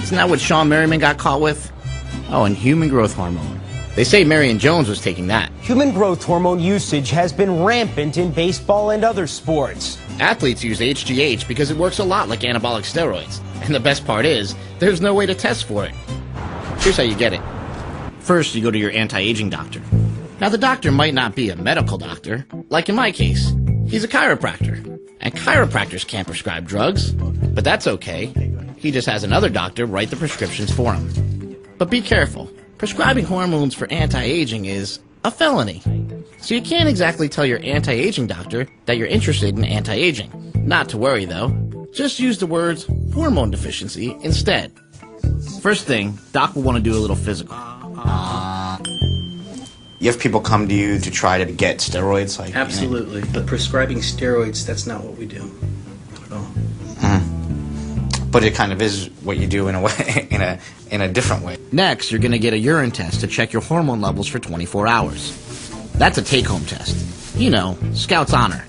Isn't that what Sean Merriman got caught with? Oh, and human growth hormone. They say Marion Jones was taking that. Human growth hormone usage has been rampant in baseball and other sports. Athletes use HGH because it works a lot like anabolic steroids. And the best part is, there's no way to test for it. Here's how you get it. First, you go to your anti-aging doctor. Now, the doctor might not be a medical doctor, like in my case. He's a chiropractor. And chiropractors can't prescribe drugs, but that's okay. He just has another doctor write the prescriptions for him. But be careful. Prescribing hormones for anti-aging is a felony. So you can't exactly tell your anti-aging doctor that you're interested in anti-aging. Not to worry, though. Just use the words hormone deficiency instead. First thing, doc will want to do a little physical. You have people come to you to try to get steroids? Absolutely. But prescribing steroids, that's not what we do. Not at all. But it kind of is what you do in a way, in a different way. Next, you're going to get a urine test to check your hormone levels for 24 hours. That's a take-home test. You know, Scout's honor.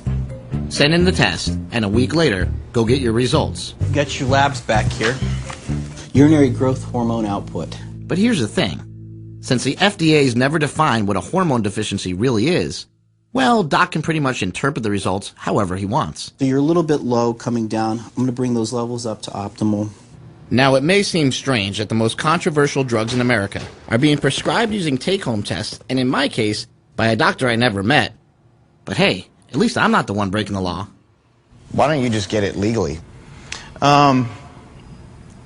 Send in the test, and a week later, go get your results. Get your labs back here. Urinary growth hormone output. But here's the thing. Since the FDA's never defined what a hormone deficiency really is, well, Doc can pretty much interpret the results however he wants. So you're a little bit low coming down. I'm going to bring those levels up to optimal. Now, it may seem strange that the most controversial drugs in America are being prescribed using take-home tests, and in my case, by a doctor I never met. But hey, at least I'm not the one breaking the law. Why don't you just get it legally? I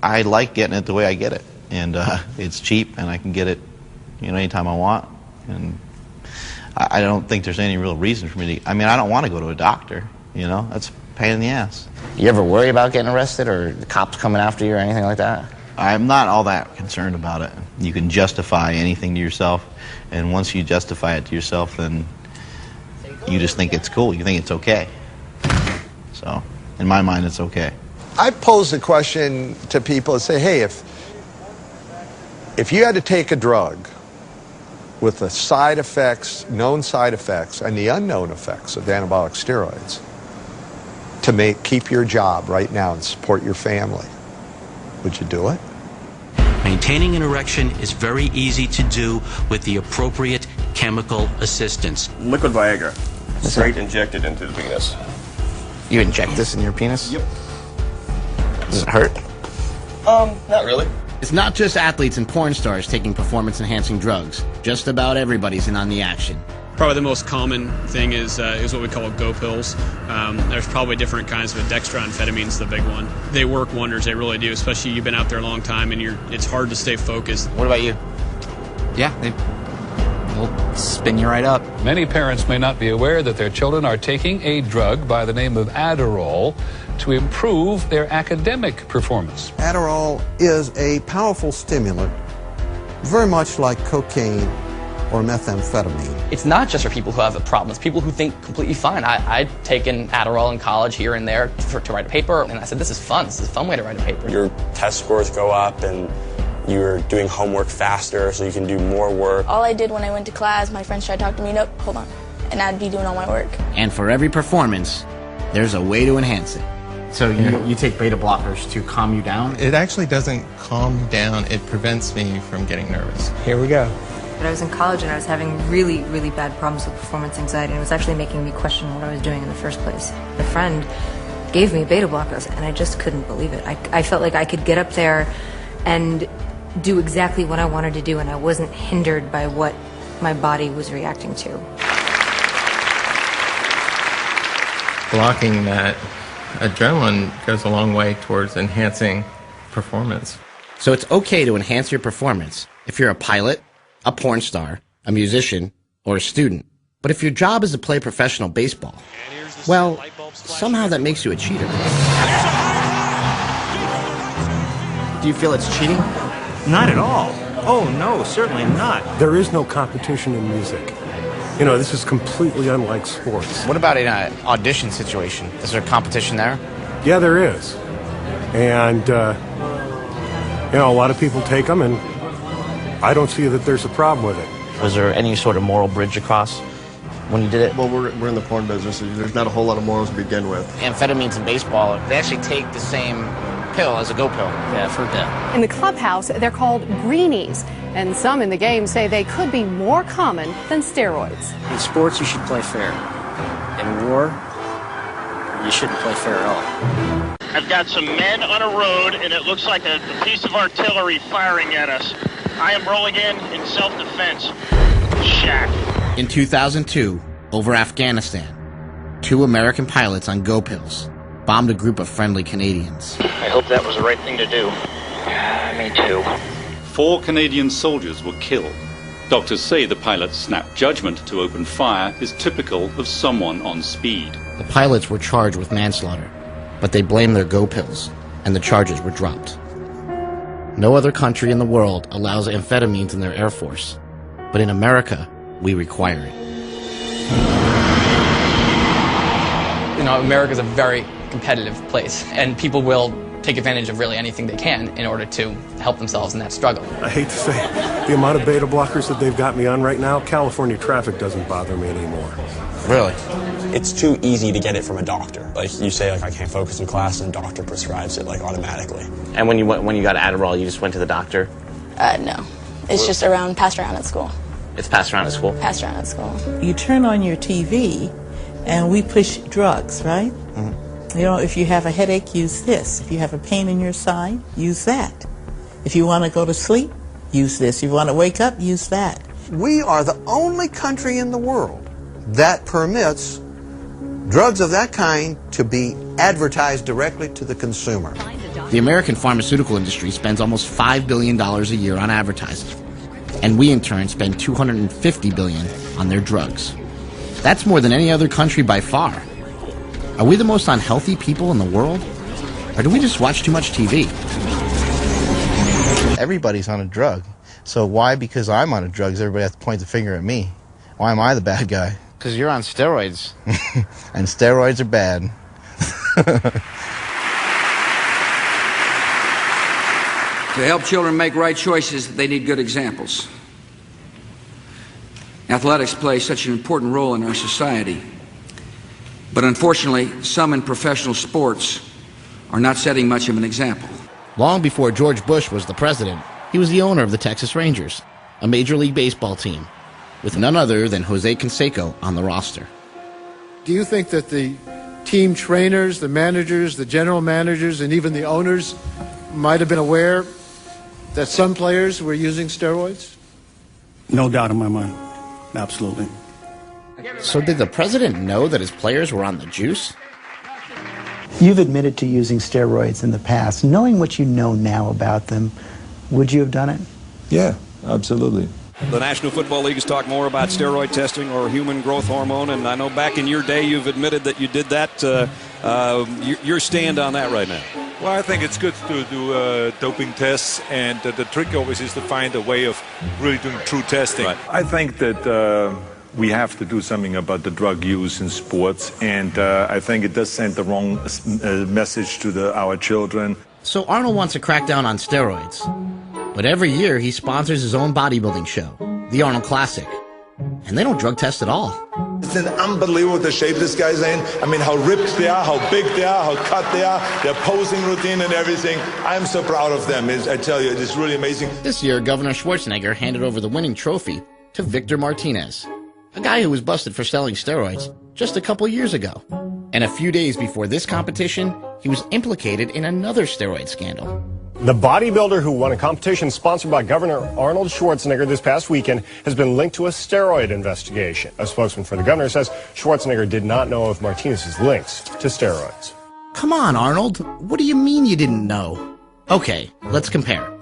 like getting it the way I get it, and it's cheap, and I can get it, anytime I want. And I don't think there's any real reason for me to. I mean, I don't want to go to a doctor. That's a pain in the ass. You ever worry about getting arrested or the cops coming after you or anything like that? I'm not all that concerned about it. You can justify anything to yourself, and once you justify it to yourself, then you just think it's cool. You think it's okay. So, in my mind, it's okay. I pose the question to people and say, hey, if you had to take a drug with the side effects, known side effects, and the unknown effects of anabolic steroids to keep your job right now and support your family, would you do it? Maintaining an erection is very easy to do with the appropriate chemical assistance. Liquid Viagra, straight injected into the penis. You inject this in your penis? Yep. Does it hurt? Not really. It's not just athletes and porn stars taking performance-enhancing drugs. Just about everybody's in on the action. Probably the most common thing is what we call go pills. There's probably different kinds, but dextroamphetamine's the big one. They work wonders, they really do, especially you've been out there a long time and it's hard to stay focused. What about you? Yeah, they'll spin you right up. Many parents may not be aware that their children are taking a drug by the name of Adderall to improve their academic performance. Adderall is a powerful stimulant, very much like cocaine or methamphetamine. It's not just for people who have problems, people who think completely fine. I'd taken Adderall in college here and there to write a paper, and I said, this is fun. This is a fun way to write a paper. Your test scores go up, and you're doing homework faster, so you can do more work. All I did when I went to class, my friends tried to talk to me, nope, hold on. And I'd be doing all my work. And for every performance, there's a way to enhance it. So you take beta blockers to calm you down? It actually doesn't calm down. It prevents me from getting nervous. Here we go. But I was in college and I was having really, really bad problems with performance anxiety, and it was actually making me question what I was doing in the first place. A friend gave me beta blockers, and I just couldn't believe it. I felt like I could get up there and do exactly what I wanted to do, and I wasn't hindered by what my body was reacting to. Blocking that adrenaline goes a long way towards enhancing performance. So it's okay to enhance your performance if you're a pilot, a porn star, a musician, or a student. But if your job is to play professional baseball, well, somehow that makes you a cheater. Do you feel it's cheating? Not at all. Oh, no, certainly not. There is no competition in music. This is completely unlike sports. What about in an audition situation? Is there competition there? Yeah, there is. And, a lot of people take them, and I don't see that there's a problem with it. Was there any sort of moral bridge across when you did it? Well, we're in the porn business. There's not a whole lot of morals to begin with. Amphetamines in baseball, they actually take the same pill as a go pill. Yeah, I've heard that. In the clubhouse, they're called greenies, and some in the game say they could be more common than steroids. In sports, you should play fair. In war, you shouldn't play fair at all. I've got some men on a road, and it looks like a piece of artillery firing at us. I am rolling in self-defense. Shack. In 2002, over Afghanistan, 2 American pilots on go pills bombed a group of friendly Canadians. I hope that was the right thing to do. Me too. 4 Canadian soldiers were killed. Doctors say the pilot's snap judgment to open fire is typical of someone on speed. The pilots were charged with manslaughter, but they blamed their go pills, and the charges were dropped. No other country in the world allows amphetamines in their air force, but in America, we require it. America's a very competitive place, and people will take advantage of really anything they can in order to help themselves in that struggle. I hate to say it, the amount of beta blockers that they've got me on right now, California traffic doesn't bother me anymore. Really? It's too easy to get it from a doctor. Like you say, like I can't focus in class, and a doctor prescribes it like automatically. And when you got Adderall, you just went to the doctor? No. It's just passed around at school. It's passed around at school? Passed around at school. You turn on your TV, and we push drugs, right? Mm-hmm. You know, if you have a headache, use this. If you have a pain in your side, use that. If you want to go to sleep, use this. If you want to wake up, use that. We are the only country in the world that permits drugs of that kind to be advertised directly to the consumer. The American pharmaceutical industry spends almost $5 billion a year on advertising, and we in turn spend $250 billion on their drugs. That's more than any other country by far. Are we the most unhealthy people in the world? Or do we just watch too much TV? Everybody's on a drug. So why, because I'm on a drug, does everybody have to point the finger at me? Why am I the bad guy? Because you're on steroids. And steroids are bad. To help children make right choices, they need good examples. Athletics play such an important role in our society. But unfortunately, some in professional sports are not setting much of an example. Long before George Bush was the president, he was the owner of the Texas Rangers, a Major League Baseball team, with none other than Jose Canseco on the roster. Do you think that the team trainers, the managers, the general managers, and even the owners might have been aware that some players were using steroids? No doubt in my mind. Absolutely. So did the president know that his players were on the juice? You've admitted to using steroids in the past. Knowing what you know now about them, would you have done it? Yeah, absolutely. The National Football League has talked more about steroid testing or human growth hormone, and I know back in your day you've admitted that you did that. Your stand on that right now? Well, I think it's good to do doping tests, and the trick always is to find a way of really doing true testing. Right. I think that we have to do something about the drug use in sports, and I think it does send the wrong message to our children. So Arnold wants to crack down on steroids. But every year he sponsors his own bodybuilding show, the Arnold Classic. And they don't drug test at all. It's unbelievable the shape this guy's in. I mean, how ripped they are, how big they are, how cut they are, their posing routine and everything. I'm so proud of them. I tell you, it's really amazing. This year, Governor Schwarzenegger handed over the winning trophy to Victor Martinez, a guy who was busted for selling steroids just a couple years ago. And a few days before this competition, he was implicated in another steroid scandal. The bodybuilder who won a competition sponsored by Governor Arnold Schwarzenegger this past weekend has been linked to a steroid investigation. A spokesman for the governor says Schwarzenegger did not know of Martinez's links to steroids. Come on, Arnold. What do you mean you didn't know? Okay, let's compare.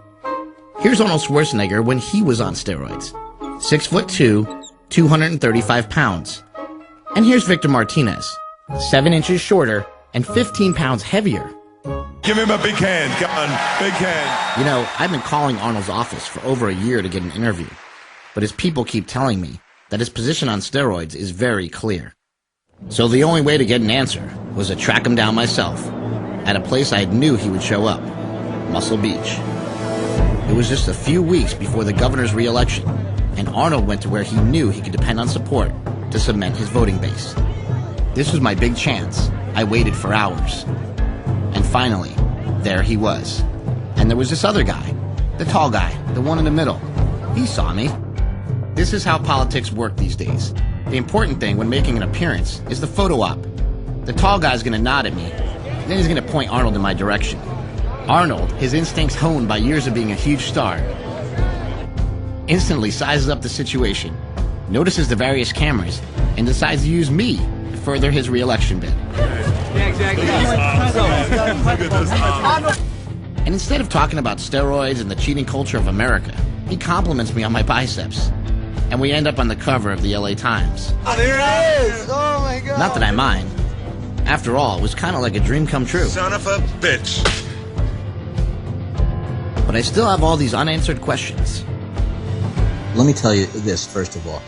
Here's Arnold Schwarzenegger when he was on steroids. 6'2", 235 pounds. And here's Victor Martinez, 7 inches shorter and 15 pounds heavier. Give him a big hand. Come on, big hand. You know, I've been calling Arnold's office for over a year to get an interview, but his people keep telling me that his position on steroids is very clear. So the only way to get an answer was to track him down myself at a place I knew he would show up, Muscle Beach. It was just a few weeks before the governor's re-election, and Arnold went to where he knew he could depend on support to cement his voting base. This was my big chance. I waited for hours. And finally, there he was. And there was this other guy, the tall guy, the one in the middle. He saw me. This is how politics work these days. The important thing when making an appearance is the photo op. The tall guy's gonna nod at me, and then he's gonna point Arnold in my direction. Arnold, his instincts honed by years of being a huge star, instantly sizes up the situation, notices the various cameras, and decides to use me to further his re-election bid. And instead of talking about steroids and the cheating culture of America, he compliments me on my biceps. And we end up on the cover of the LA Times. Oh, there it is! Oh my God! Not that I mind. After all, it was kind of like a dream come true. Son of a bitch! But I still have all these unanswered questions. Let me tell you this, first of all.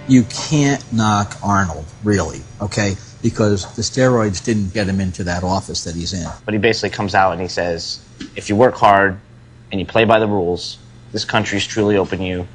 You can't knock Arnold, really, okay? because the steroids didn't get him into that office that he's in. But he basically comes out and he says, if you work hard and you play by the rules, this country's truly open you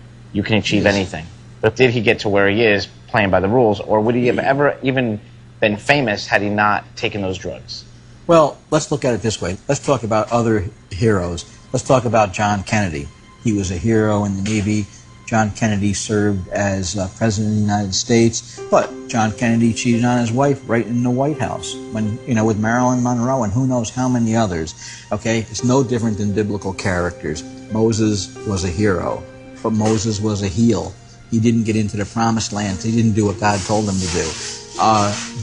can achieve anything. But did he get to where he is playing by the rules, or would he have ever even been famous had he not taken those drugs? Well, let's look at it this way. Let's talk about other heroes. Let's talk about John Kennedy. He was a hero in the Navy. John Kennedy served as President of the United States, but John Kennedy cheated on his wife right in the White House, when, with Marilyn Monroe and who knows how many others. Okay, it's no different than biblical characters. Moses was a hero, but Moses was a heel. He didn't get into the promised land. He didn't do what God told him to do.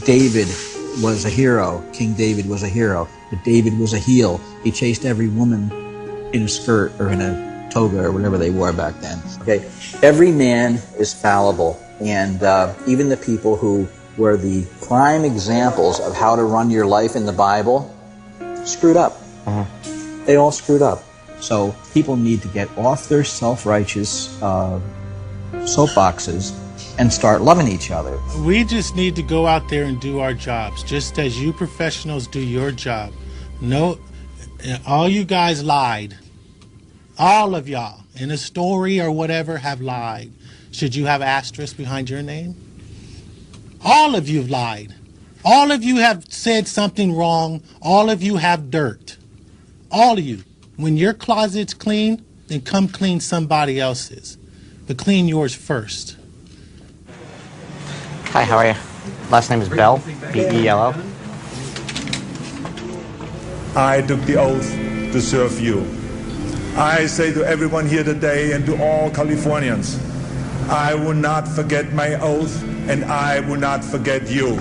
David was a hero. King David was a hero, but David was a heel. He chased every woman in a skirt or in a toga or whatever they wore back then. Okay, every man is fallible, and even the people who were the prime examples of how to run your life in the Bible screwed up. They all screwed up. So people need to get off their self-righteous soapboxes and start loving each other. We just need to go out there and do our jobs, just as you professionals do your job. No, all you guys lied. All of y'all, in a story or whatever, have lied. Should you have asterisk behind your name? All of you have lied. All of you have said something wrong. All of you have dirt. All of you. When your closet's clean, then come clean somebody else's. But clean yours first. Hi, how are you? Last name is Bell, B-E-L-L. I took the oath to serve you. I say to everyone here today and to all Californians, I will not forget my oath, and I will not forget you.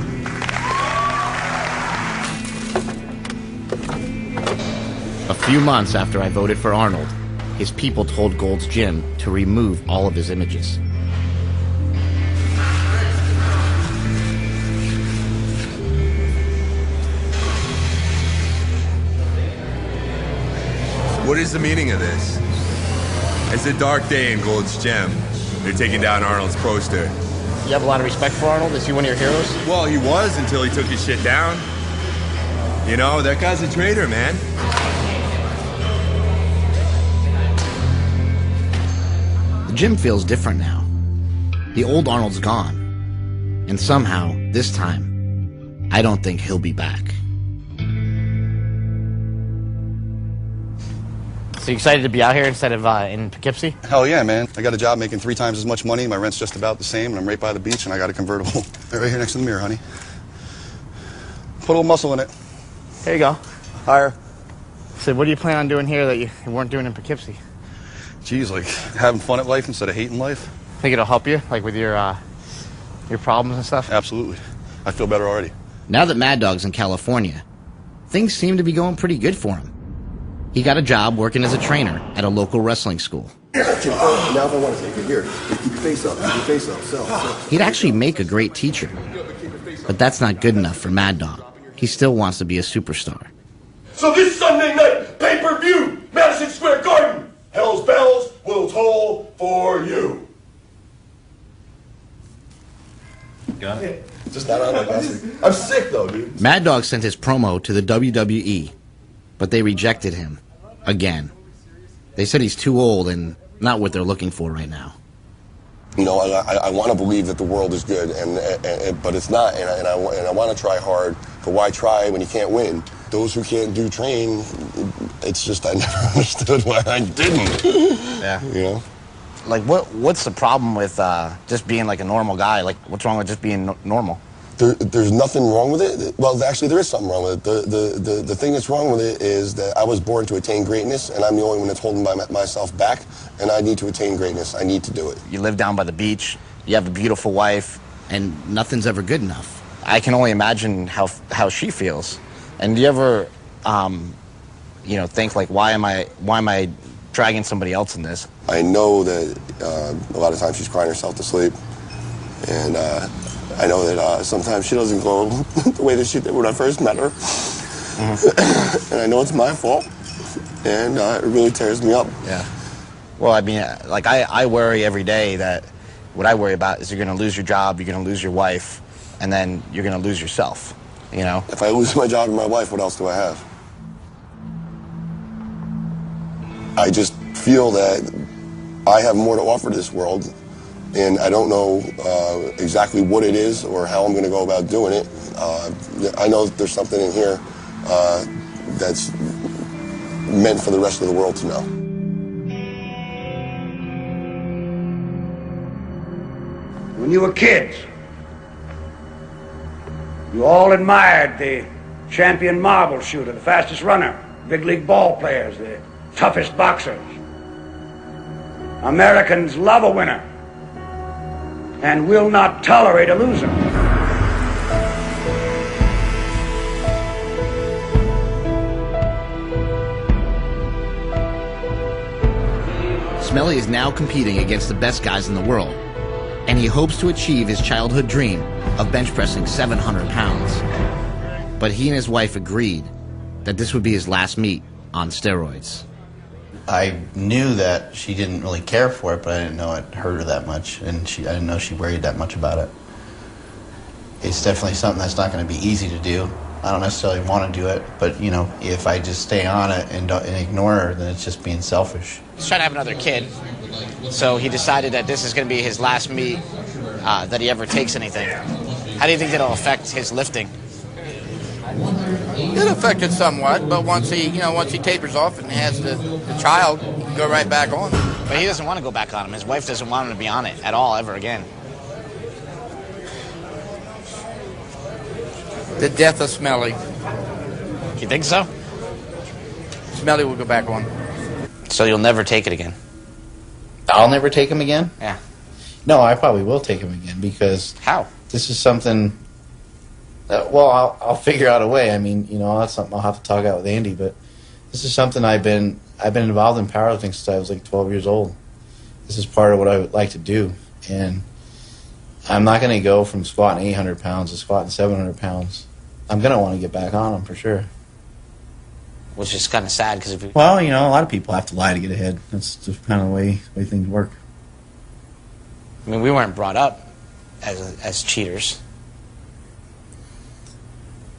A few months after I voted for Arnold, his people told Gold's Gym to remove all of his images. What is the meaning of this? It's a dark day in Gold's Gym. They're taking down Arnold's poster. You have a lot of respect for Arnold? Is he one of your heroes? Well, he was until he took his shit down. You know, that guy's a traitor, man. The gym feels different now. The old Arnold's gone. And somehow, this time, I don't think he'll be back. So you excited to be out here instead of in Poughkeepsie? Hell yeah, man. I got a job making 3 times as much money. My rent's just about the same, and I'm right by the beach, and I got a convertible. Right here next to the mirror, honey. Put a little muscle in it. Here you go. Higher. So what do you plan on doing here that you weren't doing in Poughkeepsie? Geez, like having fun at life instead of hating life. Think it'll help you, like with your problems and stuff? Absolutely. I feel better already. Now that Mad Dog's in California, things seem to be going pretty good for him. He got a job working as a trainer at a local wrestling school. Now if I want to take it here, keep your face up, so. He'd actually make a great teacher. But that's not good enough for Mad Dog. He still wants to be a superstar. So this Sunday night, pay-per-view, Madison Square Garden, Hell's Bells will toll for you. Got it? Just not on like last week. I'm sick though, dude. Mad Dog sent his promo to the WWE, but they rejected him again. They said he's too old and not what they're looking for right now. You know, I want to believe that the world is good, but it's not, and I want to try hard, but why try when you can't win? Those who can't do train, it's just I never understood why I didn't. Yeah. You know? Like, what's the problem with just being like a normal guy? Like, what's wrong with just being normal? There's nothing wrong with it. Well, actually, there is something wrong with it. The thing that's wrong with it is that I was born to attain greatness, and I'm the only one that's holding myself back, and I need to attain greatness. I need to do it. You live down by the beach. You have a beautiful wife. And nothing's ever good enough. I can only imagine how she feels. And do you ever, think, like, why am I dragging somebody else in this? I know that a lot of times she's crying herself to sleep, and I know that sometimes she doesn't go the way that she did when I first met her. Mm-hmm. And I know it's my fault, and it really tears me up. Yeah. Well, I mean, like, I worry every day that what I worry about is you're going to lose your job, you're going to lose your wife, and then you're going to lose yourself, you know? If I lose my job and my wife, what else do I have? I just feel that I have more to offer this world, and I don't know exactly what it is or how I'm going to go about doing it. I know that there's something in here that's meant for the rest of the world to know. When you were kids, you all admired the champion marble shooter, the fastest runner, big league ball players, the toughest boxers. Americans love a winner and will not tolerate a loser. Smelly is now competing against the best guys in the world, and he hopes to achieve his childhood dream of bench pressing 700 pounds. But he and his wife agreed that this would be his last meet on steroids. I knew that she didn't really care for it, but I didn't know it hurt her that much, and I didn't know she worried that much about it. It's definitely something that's not going to be easy to do. I don't necessarily want to do it, but, you know, if I just stay on it and ignore her, then it's just being selfish. He's trying to have another kid, so he decided that this is going to be his last meet that he ever takes anything. How do you think that'll affect his lifting? It affected somewhat, but once he tapers off and has the child, he can go right back on. But he doesn't want to go back on him. His wife doesn't want him to be on it at all, ever again. The death of Smelly. You think so? Smelly will go back on. So you'll never take it again? I'll never take him again? Yeah. No, I probably will take him again, because... How? This is something... well, I'll figure out a way. I mean, you know, that's something I'll have to talk out with Andy, but this is something I've been involved in powerlifting since I was like 12 years old. This is part of what I would like to do, and I'm not going to go from squatting 800 pounds to squatting 700 pounds. I'm going to want to get back on them for sure. Which is kind of sad, because if you... Well, you know, a lot of people have to lie to get ahead. That's just kind of the way things work. I mean, we weren't brought up as cheaters.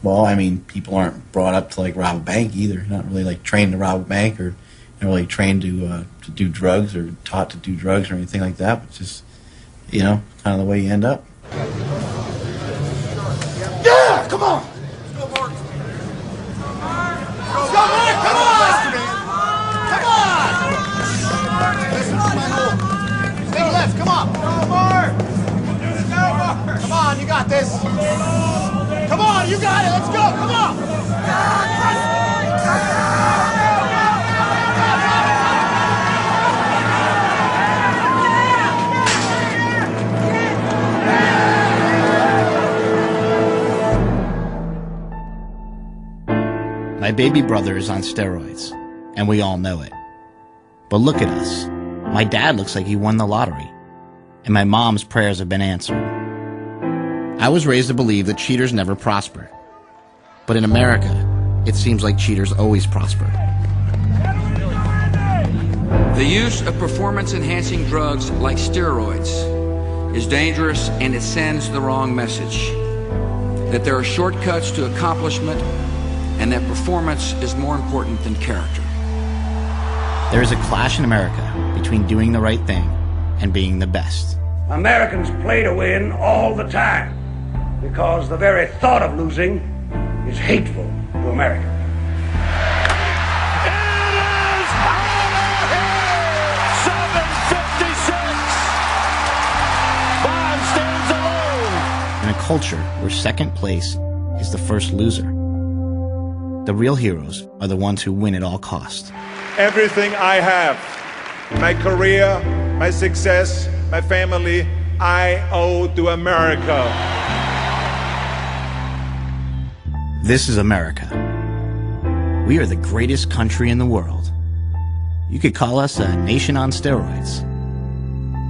Well, I mean, people aren't brought up to, like, rob a bank either. You're not really, like, trained to rob a bank, or not really trained to do drugs or taught to do drugs or anything like that. But just, you know, kind of the way you end up. Yeah, come on. Let's go, Mark. Come on. Big left, come on. Go, Mark. Come on, you got this. Come on, you got it. Let's go. Come on. My baby brother is on steroids, and we all know it. But look at us. My dad looks like he won the lottery, and my mom's prayers have been answered. I was raised to believe that cheaters never prosper. But in America, it seems like cheaters always prosper. The use of performance-enhancing drugs like steroids is dangerous, and it sends the wrong message. That there are shortcuts to accomplishment, and that performance is more important than character. There is a clash in America between doing the right thing and being the best. Americans play to win all the time because the very thought of losing is hateful to America. In a culture where second place is the first loser, the real heroes are the ones who win at all costs. Everything I have, my career, my success, my family, I owe to America. This is America. We are the greatest country in the world. You could call us a nation on steroids.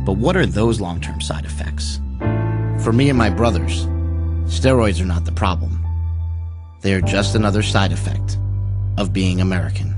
But what are those long-term side effects? For me and my brothers, steroids are not the problem. They are just another side effect of being American.